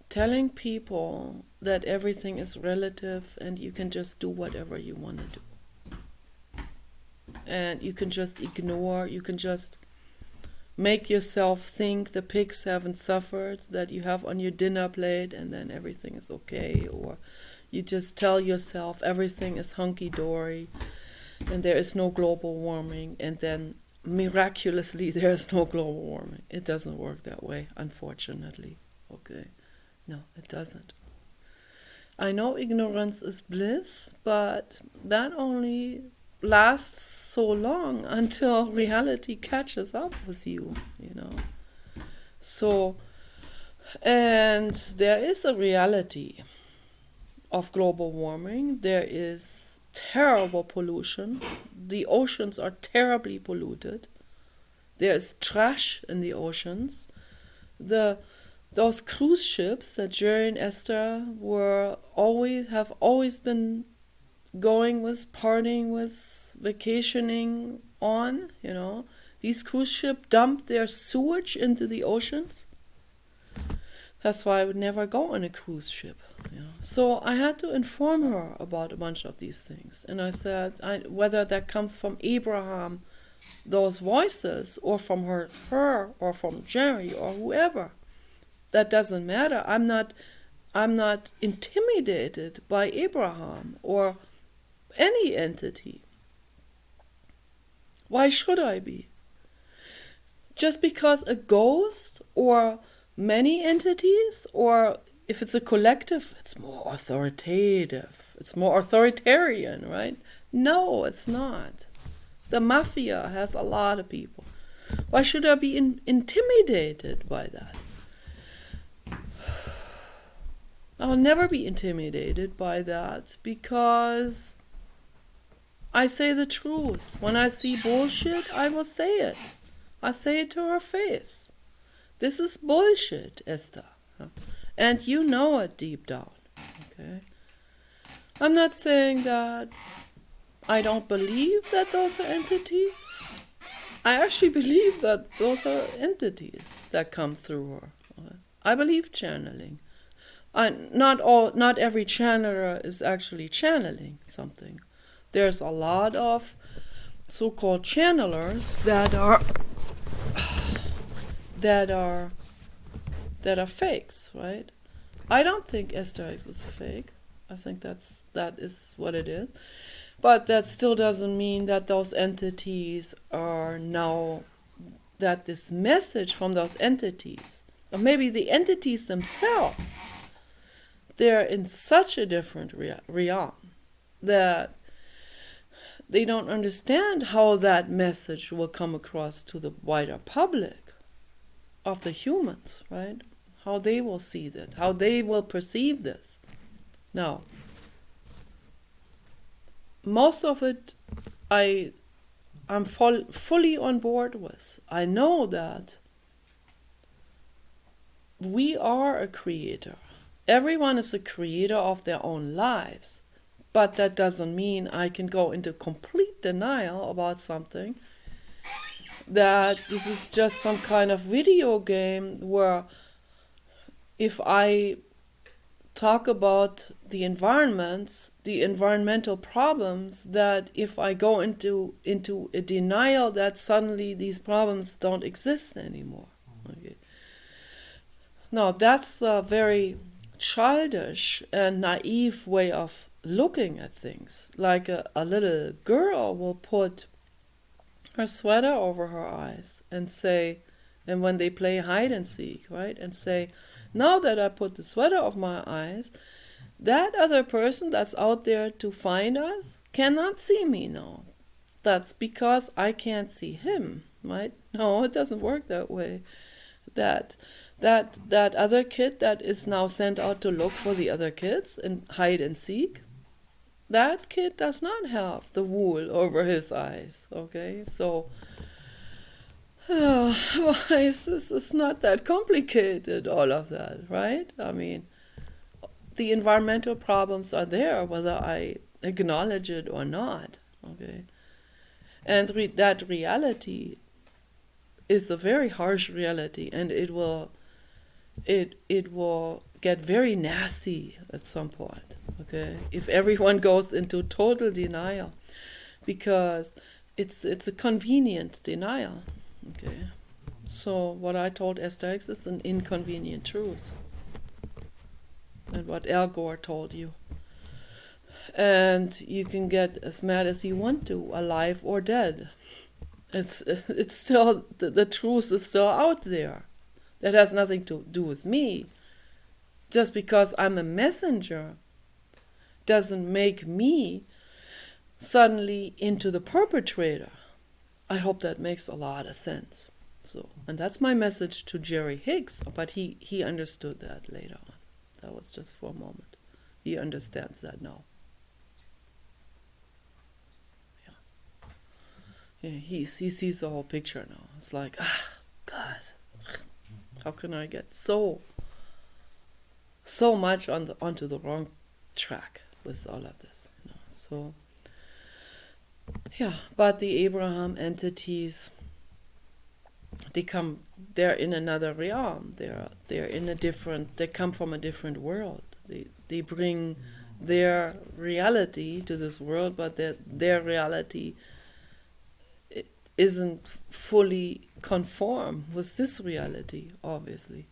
telling people that everything is relative and you can just do whatever you want to do. And you can just ignore, you can just make yourself think the pigs haven't suffered, that you have on your dinner plate, and then everything is okay. Or you just tell yourself everything is hunky-dory and there is no global warming, and then miraculously there is no global warming. It doesn't work that way, unfortunately. Okay. No, it doesn't. I know ignorance is bliss, but that only lasts so long until reality catches up with you, you know. So, and there is a reality of global warming. There is terrible pollution. The oceans are terribly polluted. There is trash in the oceans. Those cruise ships that Jerry and Esther have always been going with, partying with, vacationing on, you know. These cruise ships dump their sewage into the oceans. That's why I would never go on a cruise ship, you know. So I had to inform her about a bunch of these things. And I said, whether that comes from Abraham, those voices, or from her or from Jerry or whoever, that doesn't matter. I'm not intimidated by Abraham or any entity. Why should I be? Just because a ghost or many entities, or if it's a collective, it's more authoritative. It's more authoritarian, right? No, it's not. The mafia has a lot of people. Why should I be intimidated by that? I'll never be intimidated by that because I say the truth. When I see bullshit, I will say it. I say it to her face. This is bullshit, Esther. And you know it deep down. Okay? I'm not saying that I don't believe that those are entities. I actually believe that those are entities that come through her. I believe channeling. Not every channeler is actually channeling something. There's a lot of so-called channelers that are fakes, right? I don't think Esther X is fake. I think that is what it is. But that still doesn't mean that those entities are now, that this message from those entities, or maybe the entities themselves, they're in such a different realm that they don't understand how that message will come across to the wider public of the humans, right? How they will see that, how they will perceive this. Now, most of it I'm fully on board with. I know that we are a creator. Everyone is a creator of their own lives. But that doesn't mean I can go into complete denial about something. That this is just some kind of video game where if I talk about the environmental problems, that if I go into a denial that suddenly these problems don't exist anymore. Okay. No, that's a very childish and naive way of looking at things. Like a little girl will put her sweater over her eyes and say, and when they play hide and seek, right, and say, now that I put the sweater over my eyes, that other person that's out there to find us cannot see me now. That's because I can't see him, right? No, it doesn't work that way. That other kid that is now sent out to look for the other kids and hide and seek, that kid does not have the wool over his eyes, okay? So Why is this? It's not that complicated, all of that, right? I mean, the environmental problems are there, whether I acknowledge it or not, okay? And that reality is a very harsh reality, and it will get very nasty at some point, okay? If everyone goes into total denial, because it's a convenient denial, okay? So what I told Esther Hicks is an inconvenient truth, and what Al Gore told you. And you can get as mad as you want to, alive or dead. It's still, the truth is still out there. That has nothing to do with me. Just because I'm a messenger doesn't make me suddenly into the perpetrator. I hope that makes a lot of sense. So, and that's my message to Jerry Hicks, but he understood that later on. That was just for a moment. He understands that now. Yeah, he sees the whole picture now. It's like, God, how can I get so much onto the wrong track with all of this? So, yeah, but the Abraham entities, they're in another realm. They're in a different. They come from a different world. They bring their reality to this world, but their reality isn't fully conform with this reality, obviously.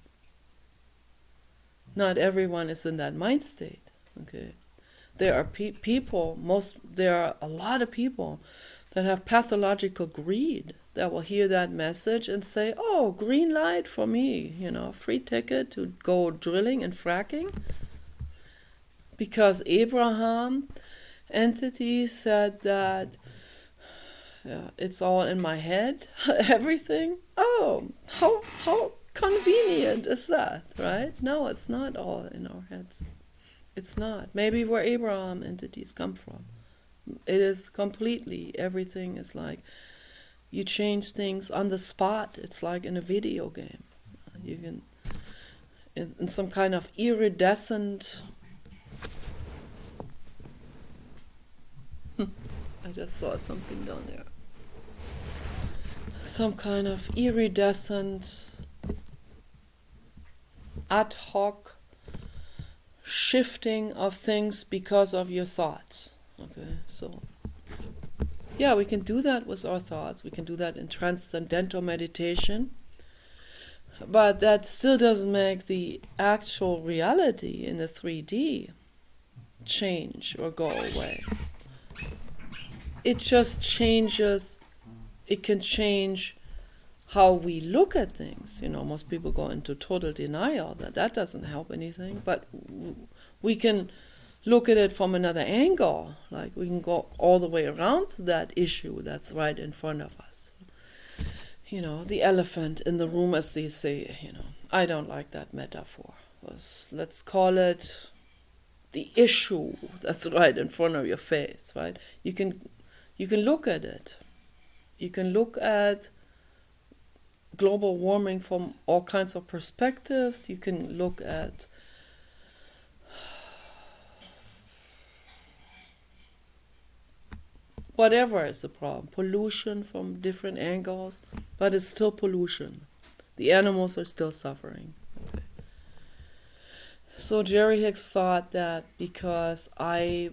Not everyone is in that mind state, okay? There are there are a lot of people that have pathological greed that will hear that message and say, oh, green light for me, free ticket to go drilling and fracking. Because Abraham entity said that it's all in my head, everything. Oh, how convenient is that, right? No, it's not all in our heads. It's not. Maybe where Abraham entities come from. It is completely, everything is like, you change things on the spot. It's like in a video game. You can, in some kind of iridescent, I just saw something down there. Some kind of iridescent, ad hoc shifting of things because of your thoughts. Okay, so yeah, we can do that with our thoughts. We can do that in transcendental meditation. But that still doesn't make the actual reality in the 3D change or go away. It just changes. It can change how we look at things. Most people go into total denial. That doesn't help anything. But we can look at it from another angle. Like we can go all the way around that issue that's right in front of us. The elephant in the room, as they say. I don't like that metaphor. Let's call it the issue that's right in front of your face. Right? You can look at it. You can look at global warming from all kinds of perspectives. You can look at whatever is the problem. Pollution from different angles, but it's still pollution. The animals are still suffering. Okay. So Jerry Hicks thought that because I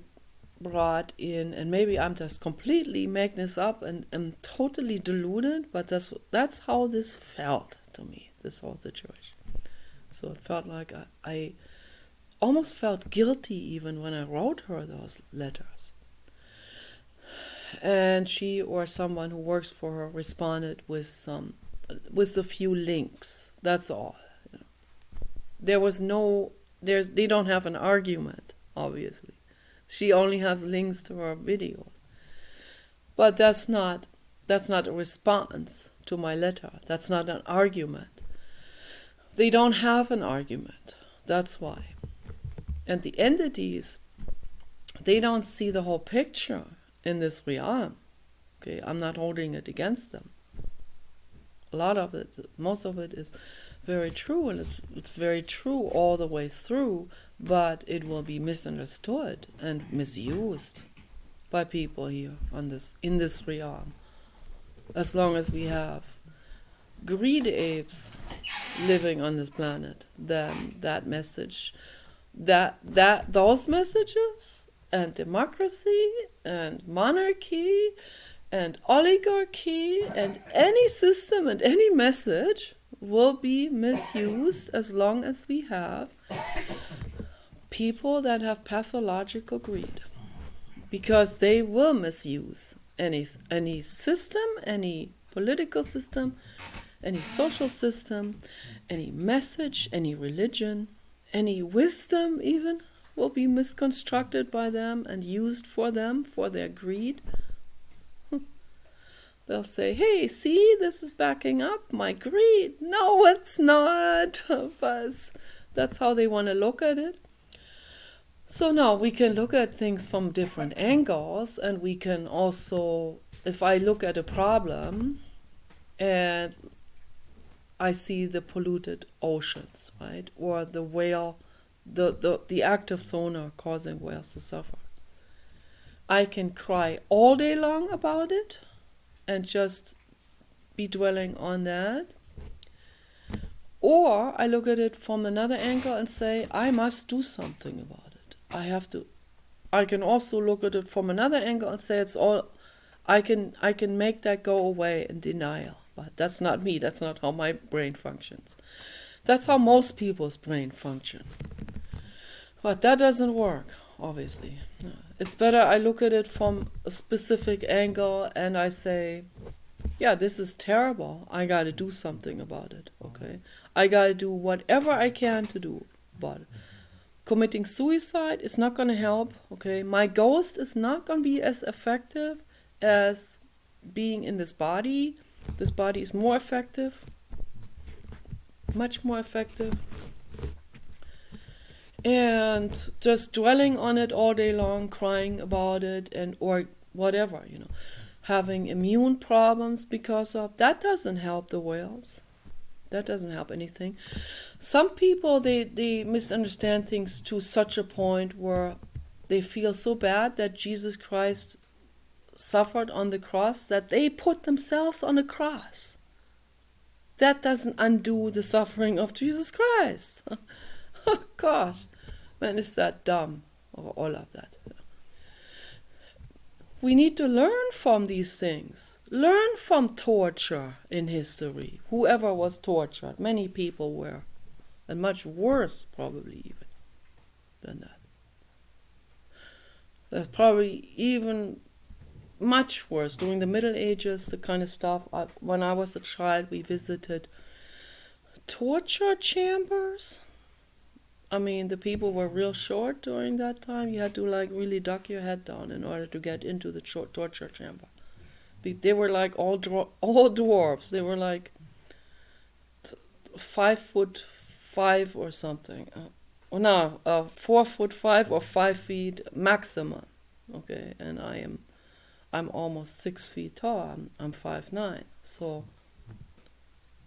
brought in, and maybe I'm just completely making this up and am totally deluded, but that's how this felt to me, this whole situation. So it felt like I almost felt guilty even when I wrote her those letters. And she or someone who works for her responded with a few links. That's all. There was they don't have an argument, obviously. She only has links to her videos. But that's not a response to my letter. That's not an argument. They don't have an argument. That's why. And the entities, they don't see the whole picture in this realm. Okay, I'm not holding it against them. a lot of it, most of it is very true, and it's very true all the way through, but it will be misunderstood and misused by people here in this realm. As long as we have greed apes living on this planet, then that message, those messages, and democracy and monarchy and oligarchy and any system and any message will be misused as long as we have people that have pathological greed, because they will misuse any system, any political system, any social system, any message, any religion, any wisdom even will be misconstructed by them and used for them, for their greed. They'll say, hey, see, this is backing up my greed. No, it's not. But that's how they want to look at it. So now we can look at things from different angles, and we can also, if I look at a problem and I see the polluted oceans, right, or the whale, the active sonar causing whales to suffer, I can cry all day long about it and just be dwelling on that. Or I look at it from another angle and say, I must do something about it. I can also look at it from another angle and say I can make that go away in denial. But that's not me, that's not how my brain functions. That's how most people's brain function. But that doesn't work, obviously. It's better I look at it from a specific angle and I say, yeah, this is terrible. I gotta do something about it, okay? I gotta do whatever I can to do about it. Committing suicide is not gonna help, okay? My ghost is not gonna be as effective as being in this body. This body is more effective, much more effective. And just dwelling on it all day long, crying about it, and or whatever, having immune problems because of that doesn't help the whales. That doesn't help anything. Some people they misunderstand things to such a point where they feel so bad that Jesus Christ suffered on the cross that they put themselves on the cross. That doesn't undo the suffering of Jesus Christ. Oh gosh, man, is that dumb, or all of that. We need to learn from these things. Learn from torture in history. Whoever was tortured, many people were. And much worse, probably, even, than that. That's probably even much worse. During the Middle Ages, the kind of stuff, when I was a child, we visited torture chambers. I mean, the people were real short during that time. You had to really duck your head down in order to get into the torture chamber. They were like all dwarves. They were like 5'5" or something. 4'5" or 5 feet maximum. Okay, and I'm almost 6 feet tall. I'm 5'9". So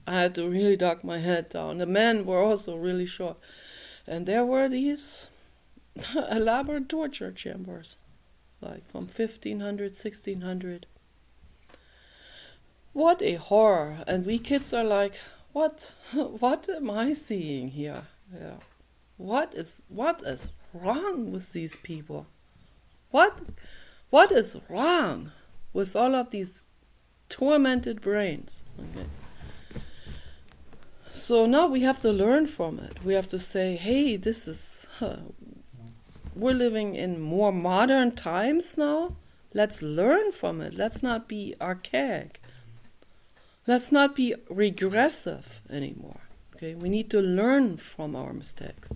I had to really duck my head down. The men were also really short. And there were these elaborate torture chambers, like from 1500, 1600. What a horror. And we kids are like, what am I seeing here? Yeah. What is wrong with these people? What is wrong with all of these tormented brains? Okay. So now we have to learn from it. We have to say, hey, we're living in more modern times now. Let's learn from it. Let's not be archaic. Let's not be regressive anymore. Okay, we need to learn from our mistakes.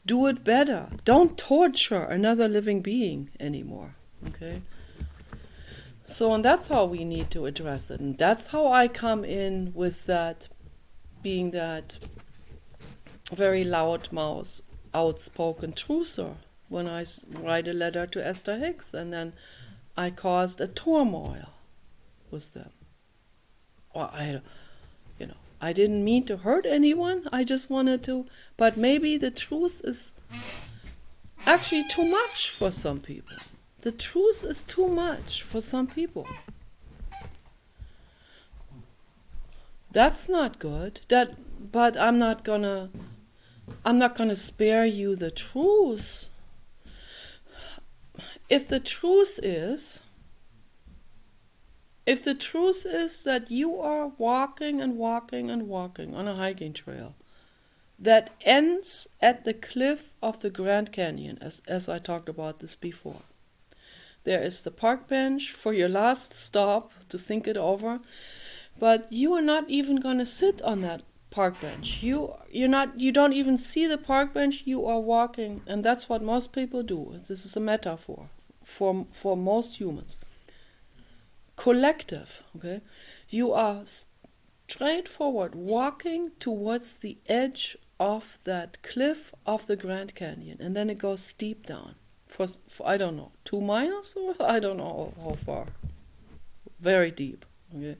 Do it better. Don't torture another living being anymore. Okay. So, and that's how we need to address it. And that's how I come in with that, being that very loud-mouthed, outspoken truther when I write a letter to Esther Hicks, and then I caused a turmoil with them. Or I didn't mean to hurt anyone. I just wanted to, but maybe the truth is actually too much for some people. The truth is too much for some people. That's not good. But I'm not gonna spare you the truth. If the truth is that you are walking and walking and walking on a hiking trail that ends at the cliff of the Grand Canyon, as I talked about this before. There is the park bench for your last stop to think it over, but you are not even going to sit on that park bench. You don't even see the park bench. You are walking, and that's what most people do. This is a metaphor for most humans. Collective, okay? You are straightforward walking towards the edge of that cliff of the Grand Canyon, and then it goes steep down for I don't know, 2 miles, or I don't know how far. Very deep, okay?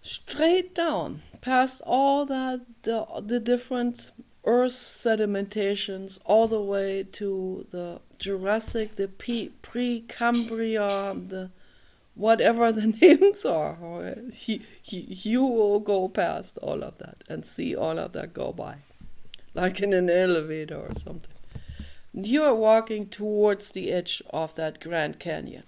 Straight down past all the different earth sedimentations, all the way to the Jurassic, the Precambria, the whatever the names are. You will go past all of that and see all of that go by, like in an elevator or something. You are walking towards the edge of that Grand Canyon.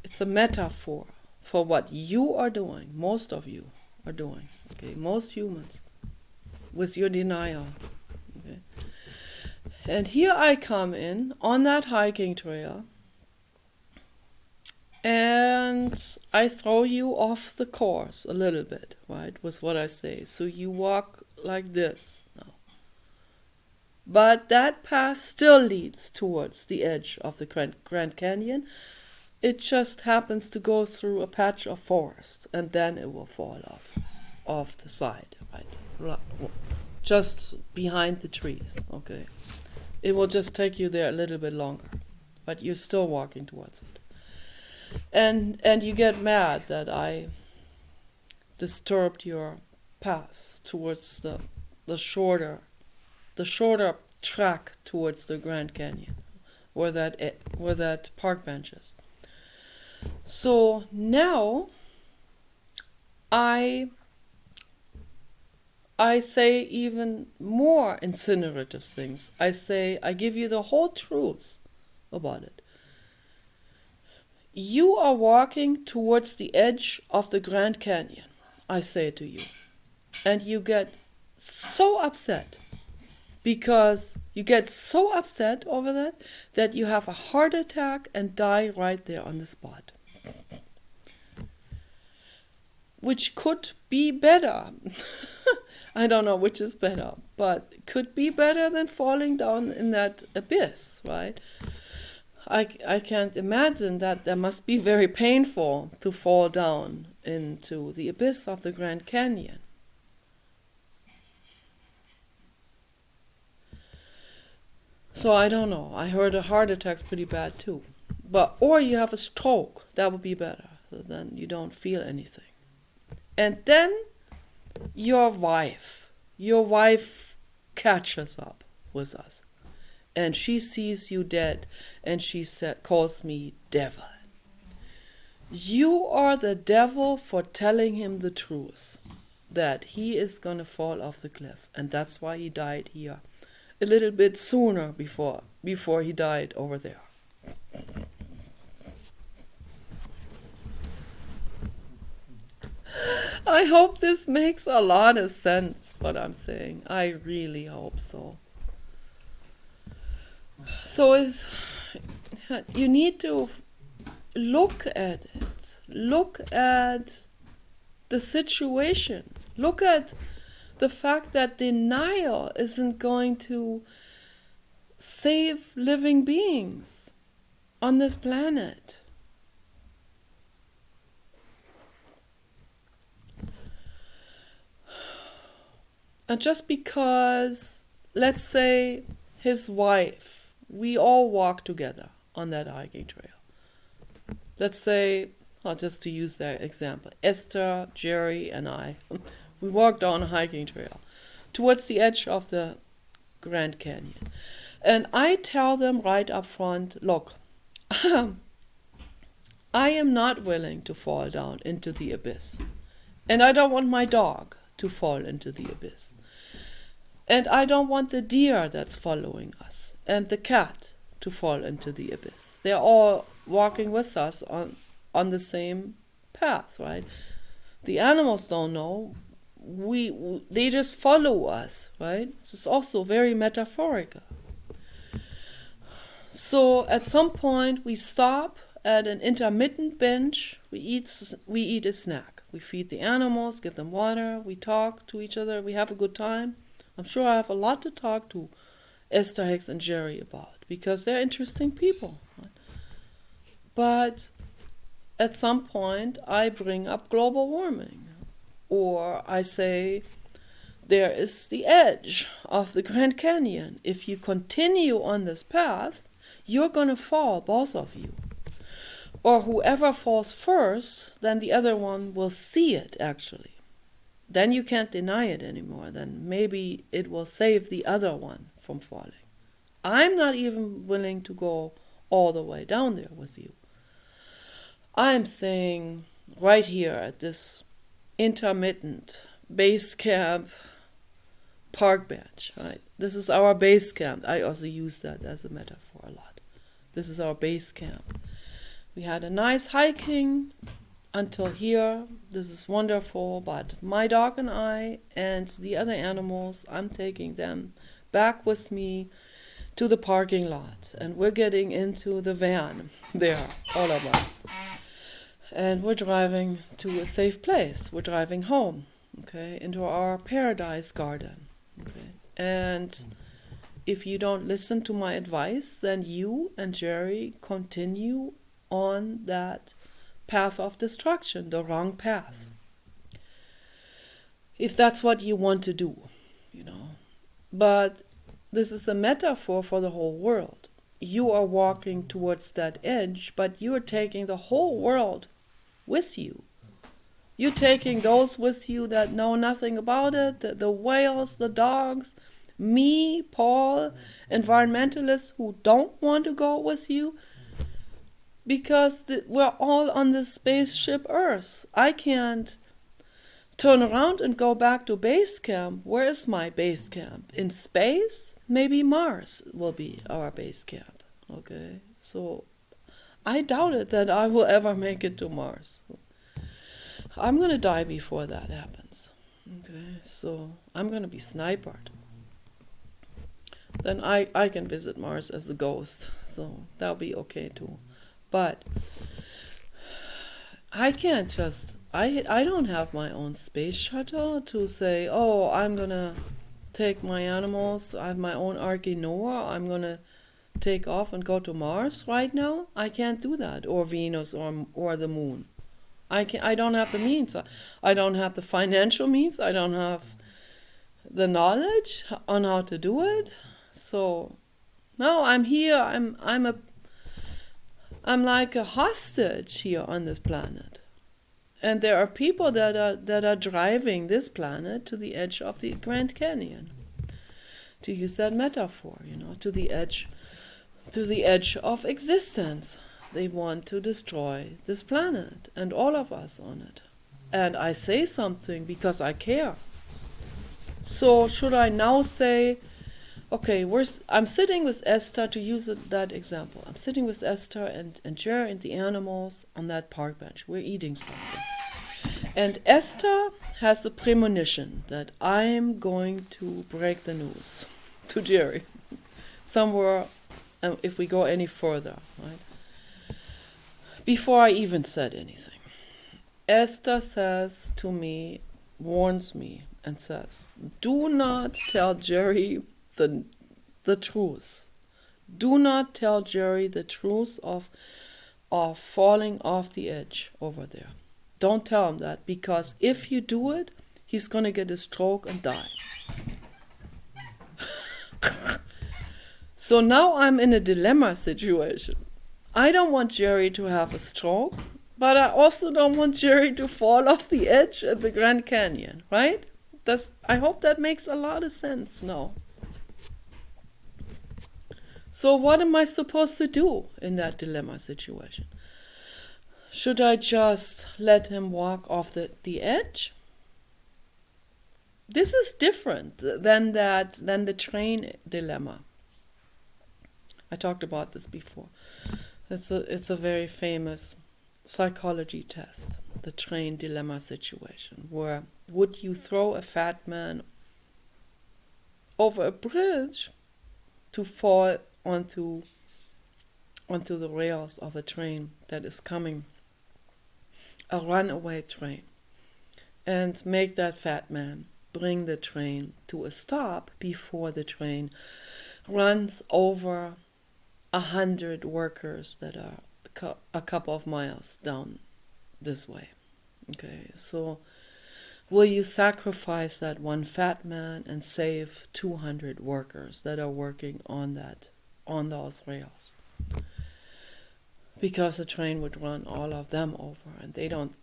It's a metaphor for what you are doing, most of you are doing, okay, most humans, with your denial. Okay? And here I come in on that hiking trail, and I throw you off the course a little bit, right, with what I say. So you walk like this now. But that path still leads towards the edge of the Grand Canyon. It just happens to go through a patch of forest, and then it will fall off the side, right? Just behind the trees, okay? It will just take you there a little bit longer, but you're still walking towards it. And you get mad that I disturbed your path towards the shorter track towards the Grand Canyon, where that park bench is. So now I say even more incinerative things. I give you the whole truth about it. You are walking towards the edge of the Grand Canyon, I say to you, and you get so upset, because you get so upset over that you have a heart attack and die right there on the spot. Which could be better. I don't know which is better, but could be better than falling down in that abyss, right? I can't imagine that. That must be very painful to fall down into the abyss of the Grand Canyon. So I don't know. I heard a heart attack's pretty bad too. Or you have a stroke. That would be better. So then you don't feel anything. And then your wife catches up with us. And she sees you dead, and she calls me devil. You are the devil for telling him the truth, that he is going to fall off the cliff. And that's why he died here a little bit sooner before he died over there. I hope this makes a lot of sense, what I'm saying. I really hope so. So you need to look at it. Look at the situation. Look at the fact that denial isn't going to save living beings on this planet. And just because, let's say, his wife, we all walk together on that hiking trail. Let's say just to use that example. Esther, Jerry, and I, we walked down a hiking trail towards the edge of the Grand Canyon. And I tell them right up front, look, I am not willing to fall down into the abyss. And I don't want my dog to fall into the abyss. And I don't want the deer that's following us and the cat to fall into the abyss. They're all walking with us on the same path, right? The animals don't know. They just follow us, right? This is also very metaphorical. So at some point we stop at an intermittent bench. We eat a snack. We feed the animals, give them water. We talk to each other. We have a good time. I'm sure I have a lot to talk to Esther Hicks and Jerry about because they're interesting people. Right? But at some point I bring up global warming, or I say there is the edge of the Grand Canyon. If you continue on this path, you're going to fall, both of you. Or whoever falls first, then the other one will see it, actually. Then you can't deny it anymore. Then maybe it will save the other one from falling. I'm not even willing to go all the way down there with you. I'm saying right here at this intermittent base camp park bench, right? This is our base camp. I also use that as a metaphor a lot. This is our base camp. We had a nice hiking until here. This is wonderful, but my dog and I and the other animals, I'm taking them back with me to the parking lot, and we're getting into the van there, all of us. And we're driving to a safe place. We're driving home, okay, into our paradise garden, okay. And if you don't listen to my advice, then you and Jerry continue on that path of destruction, the wrong path. If that's what you want to do, you know. But this is a metaphor for the whole world. You are walking towards that edge, but you're taking the whole world with you. You're taking those with you that know nothing about it, the whales, the dogs, me, Paul, environmentalists who don't want to go with you, because we're all on this spaceship Earth. I can't turn around and go back to base camp. Where is my base camp? In space? Maybe Mars will be our base camp. Okay, so I doubt it that I will ever make it to Mars. I'm going to die before that happens. Okay, so I'm going to be sniped. Then I can visit Mars as a ghost, so that'll be okay too. But I can't just, I don't have my own space shuttle to say, oh, I'm going to take my animals, I have my own Ark Noah, I'm going to take off and go to Mars right now. I can't do that, or Venus, or the moon. I don't have the means. I don't have the financial means. I don't have the knowledge on how to do it. So, no, I'm here. I'm like a hostage here on this planet. And there are people that are driving this planet to the edge of the Grand Canyon. To use that metaphor, you know, to the edge of existence. They want to destroy this planet and all of us on it. And I say something because I care. So should I now say, okay, I'm sitting with Esther, to use that example. I'm sitting with Esther and Jerry and the animals on that park bench. We're eating something. And Esther has a premonition that I'm going to break the news to Jerry somewhere, if we go any further, right? Before I even said anything, Esther says to me, warns me, and says, do not tell Jerry the truth. Do not tell Jerry the truth of falling off the edge over there. Don't tell him that, because if you do it, he's going to get a stroke and die. So now I'm in a dilemma situation. I don't want Jerry to have a stroke, But I also don't want Jerry to fall off the edge at the Grand Canyon, right? I hope that makes a lot of sense now. So what am I supposed to do in that dilemma situation? Should I just let him walk off the edge? This is different than the train dilemma. I talked about this before. It's a very famous psychology test, the train dilemma situation, where would you throw a fat man over a bridge to fall onto the rails of a train that is coming, a runaway train, and make that fat man bring the train to a stop before the train runs over 100 workers that are a couple of miles down this way. Okay, so will you sacrifice that one fat man and save 200 workers that are working on those rails? Because the train would run all of them over, and they don't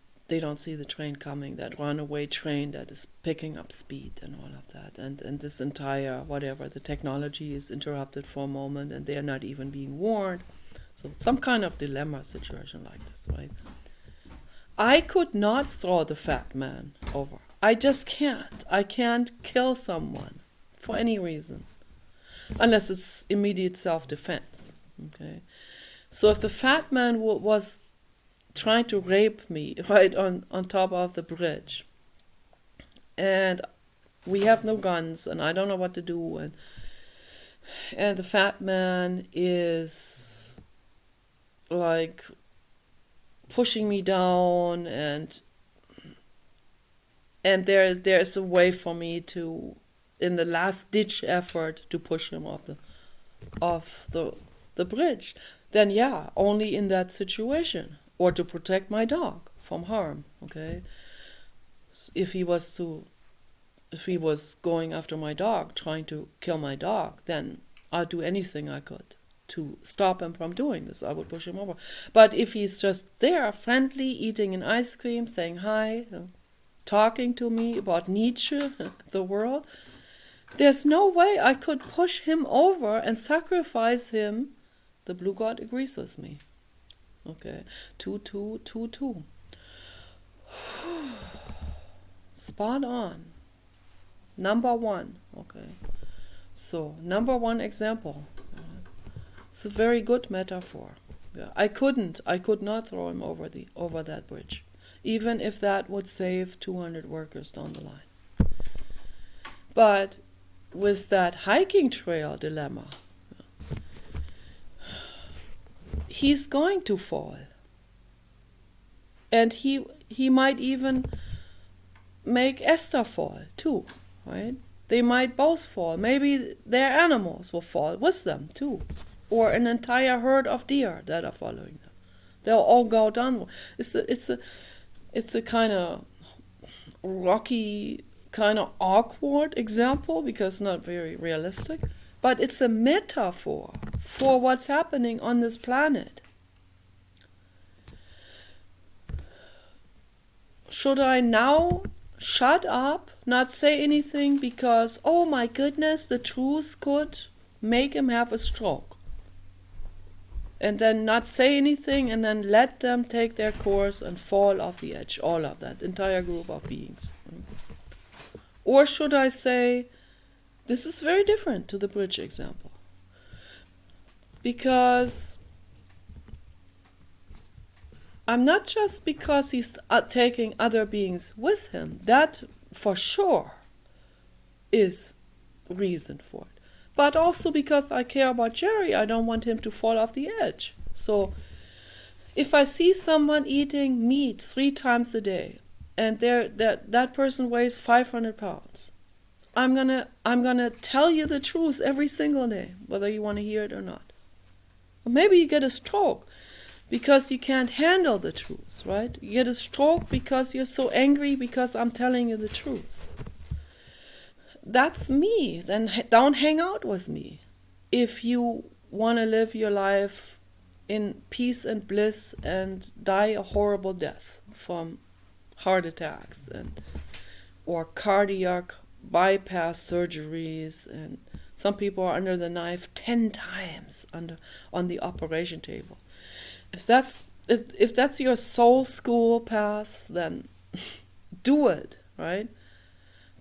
see the train coming, that runaway train that is picking up speed and all of that, and this entire whatever, the technology is interrupted for a moment and they are not even being warned. So some kind of dilemma situation like this, right? I could not throw the fat man over. I just can't. I can't kill someone for any reason, unless it's immediate self-defense. Okay, so if the fat man was trying to rape me right on top of the bridge, and we have no guns, and I don't know what to do, and the fat man is like pushing me down, and there's a way for me to, in the last ditch effort, to push him off the bridge, then yeah, only in that situation, or to protect my dog from harm. Okay, if he was going after my dog, trying to kill my dog, then I'd do anything I could to stop him from doing this. I would push him over. But if he's just there, friendly, eating an ice cream, saying hi, talking to me about Nietzsche, the world, there's no way I could push him over and sacrifice him. The blue god agrees with me. Okay, 2-2-2-2. Spot on. Number one. Okay, so number one example. It's a very good metaphor. Yeah, I could not throw him over that bridge, even if that would save 200 workers down the line. But with that hiking trail dilemma, he's going to fall, and he might even make Esther fall too, right? They might both fall. Maybe their animals will fall with them too. Or an entire herd of deer that are following them. They'll all go down. It's a kind of rocky, kind of awkward example because not very realistic. But it's a metaphor for what's happening on this planet. Should I now shut up, not say anything because, oh my goodness, the truth could make him have a stroke? And then not say anything, and then let them take their course and fall off the edge, all of that entire group of beings? Or should I say, this is very different to the bridge example, because I'm not just because he's taking other beings with him, that for sure is reason for it. But also because I care about Jerry, I don't want him to fall off the edge. So if I see someone eating meat 3 times a day, and that person weighs 500 pounds, I'm gonna tell you the truth every single day, whether you want to hear it or not. Or maybe you get a stroke because you can't handle the truth, right? You get a stroke because you're so angry because I'm telling you the truth. That's me. Then don't hang out with me. If you want to live your life in peace and bliss and die a horrible death from heart attacks and or cardiac bypass surgeries, and some people are under the knife 10 times on the operation table. If that's your soul school path, then do it, right?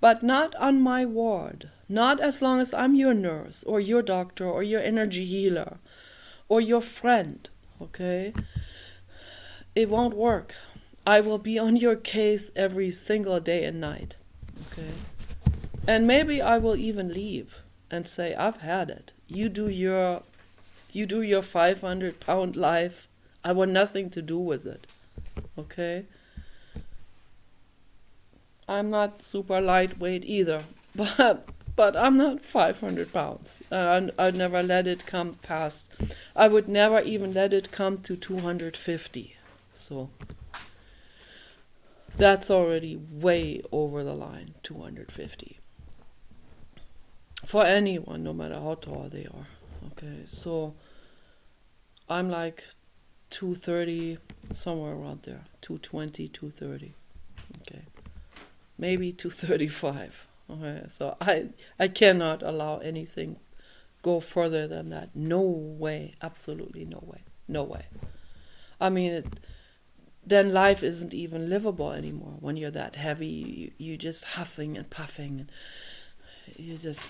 But not on my ward. Not as long as I'm your nurse or your doctor or your energy healer or your friend, okay? It won't work. I will be on your case every single day and night, okay? And maybe I will even leave and say, I've had it. You do your 500-pound life. I want nothing to do with it, okay? I'm not super lightweight either, but I'm not 500 pounds. I'd never let it come past. I would never even let it come to 250. So that's already way over the line, 250. For anyone, no matter how tall they are. Okay, so I'm like 230, somewhere around there, 220, 230. Okay. Maybe 235. Okay, so I cannot allow anything go further than that. No way, absolutely no way, no way. I mean, then life isn't even livable anymore when you're that heavy. You just huffing and puffing, and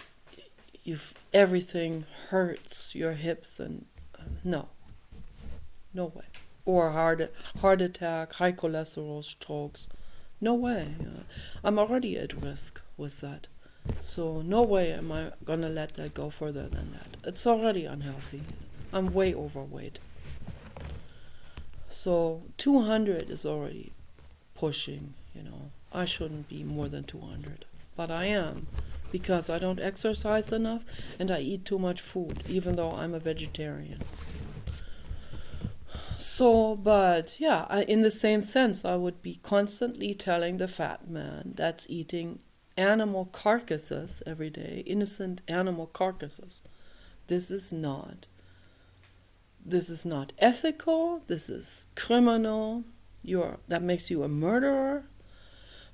everything hurts your hips, and no way. Or heart attack, high cholesterol, strokes. No way. I'm already at risk with that. So no way am I gonna let that go further than that. It's already unhealthy. I'm way overweight. So 200 is already pushing, I shouldn't be more than 200. But I am, because I don't exercise enough and I eat too much food, even though I'm a vegetarian. So, but yeah, in the same sense, I would be constantly telling the fat man that's eating animal carcasses every day, innocent animal carcasses, this is not ethical, this is criminal, that makes you a murderer.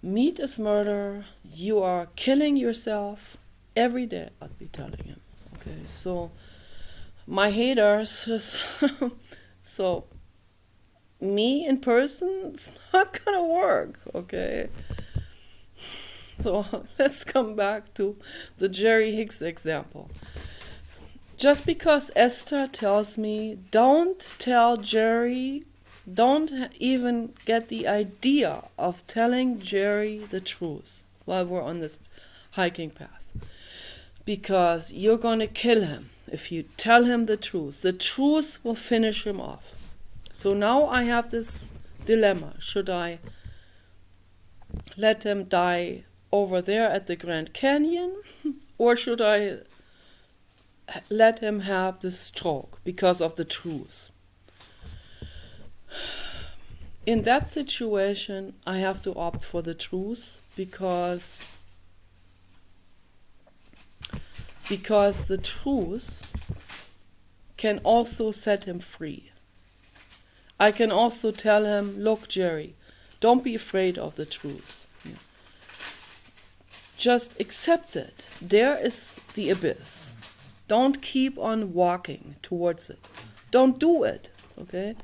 Meat is murder, you are killing yourself every day, I'd be telling him. Okay, so my haters, so me in person, it's not gonna work, okay? So let's come back to the Jerry Hicks example. Just because Esther tells me, don't tell Jerry, don't even get the idea of telling Jerry the truth while we're on this hiking path. Because you're going to kill him if you tell him the truth. The truth will finish him off. So now I have this dilemma. Should I let him die over there at the Grand Canyon, or should I let him have the stroke because of the truth? In that situation, I have to opt for the truth because the truth can also set him free. I can also tell him, look, Jerry, don't be afraid of the truth. Just accept it. There is the abyss. Don't keep on walking towards it. Don't do it, okay?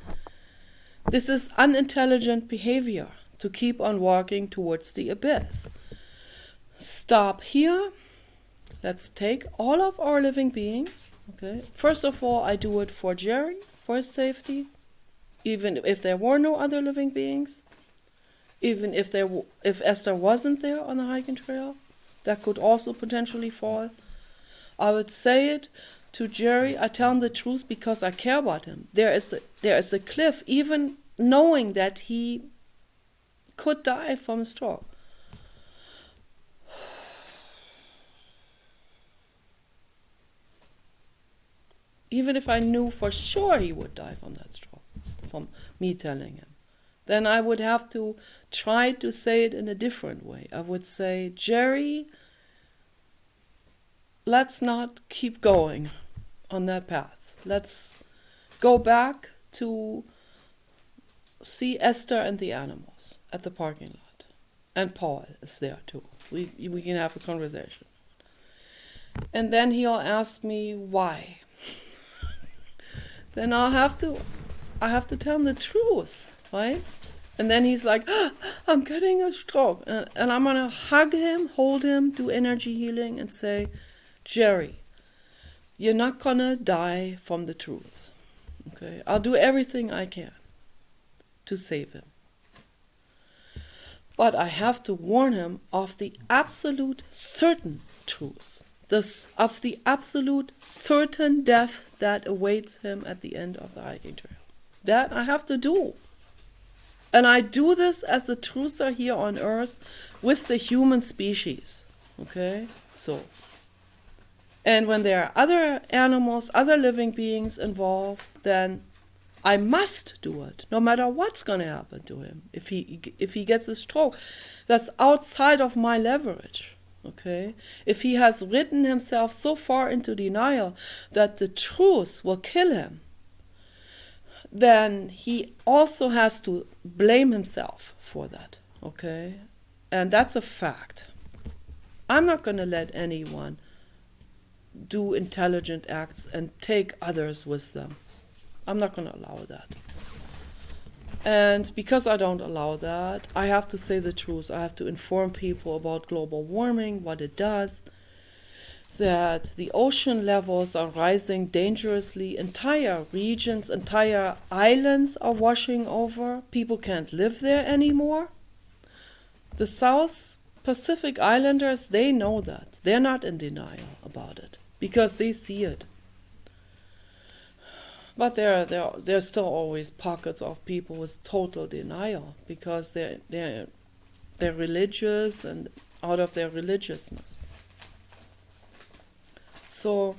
This is unintelligent behavior, to keep on walking towards the abyss. Stop here. Let's take all of our living beings, okay? First of all, I do it for Jerry, for his safety, even if there were no other living beings, even if Esther wasn't there on the hiking trail, that could also potentially fall. I would say it to Jerry. I tell him the truth because I care about him. There is a cliff, even knowing that he could die from a stroke. Even if I knew for sure he would die from that stroke, from me telling him, then I would have to try to say it in a different way. I would say, Jerry, let's not keep going on that path. Let's go back to see Esther and the animals at the parking lot. And Paul is there too. We can have a conversation. And then he'll ask me why. Then I have to tell him the truth, right? And then he's like, I'm getting a stroke. And I'm going to hug him, hold him, do energy healing and say, Jerry, you're not going to die from the truth. Okay? I'll do everything I can to save him. But I have to warn him of the absolute certain truth. Of the absolute certain death that awaits him at the end of the hiking trail. That I have to do. And I do this as the truther here on Earth with the human species. Okay? So. And when there are other animals, other living beings involved, then I must do it, no matter what's going to happen to him. If he gets a stroke, that's outside of my leverage. Okay? If he has written himself so far into denial that the truth will kill him, then he also has to blame himself for that. Okay? And that's a fact. I'm not going to let anyone do intelligent acts and take others with them. I'm not going to allow that. And because I don't allow that, I have to say the truth. I have to inform people about global warming, what it does, that the ocean levels are rising dangerously. Entire regions, entire islands are washing over. People can't live there anymore. The South Pacific Islanders, they know that. They're not in denial about it because they see it. But there's still always pockets of people with total denial because they're religious and out of their religiousness. So,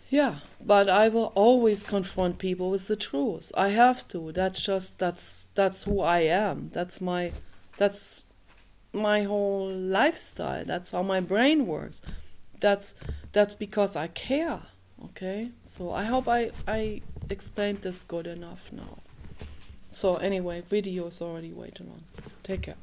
yeah, but I will always confront people with the truth. I have to. That's who I am. That's my whole lifestyle. That's how my brain works. That's because I care. Okay, so I hope I explained this good enough now. So anyway, video is already way too long. Take care.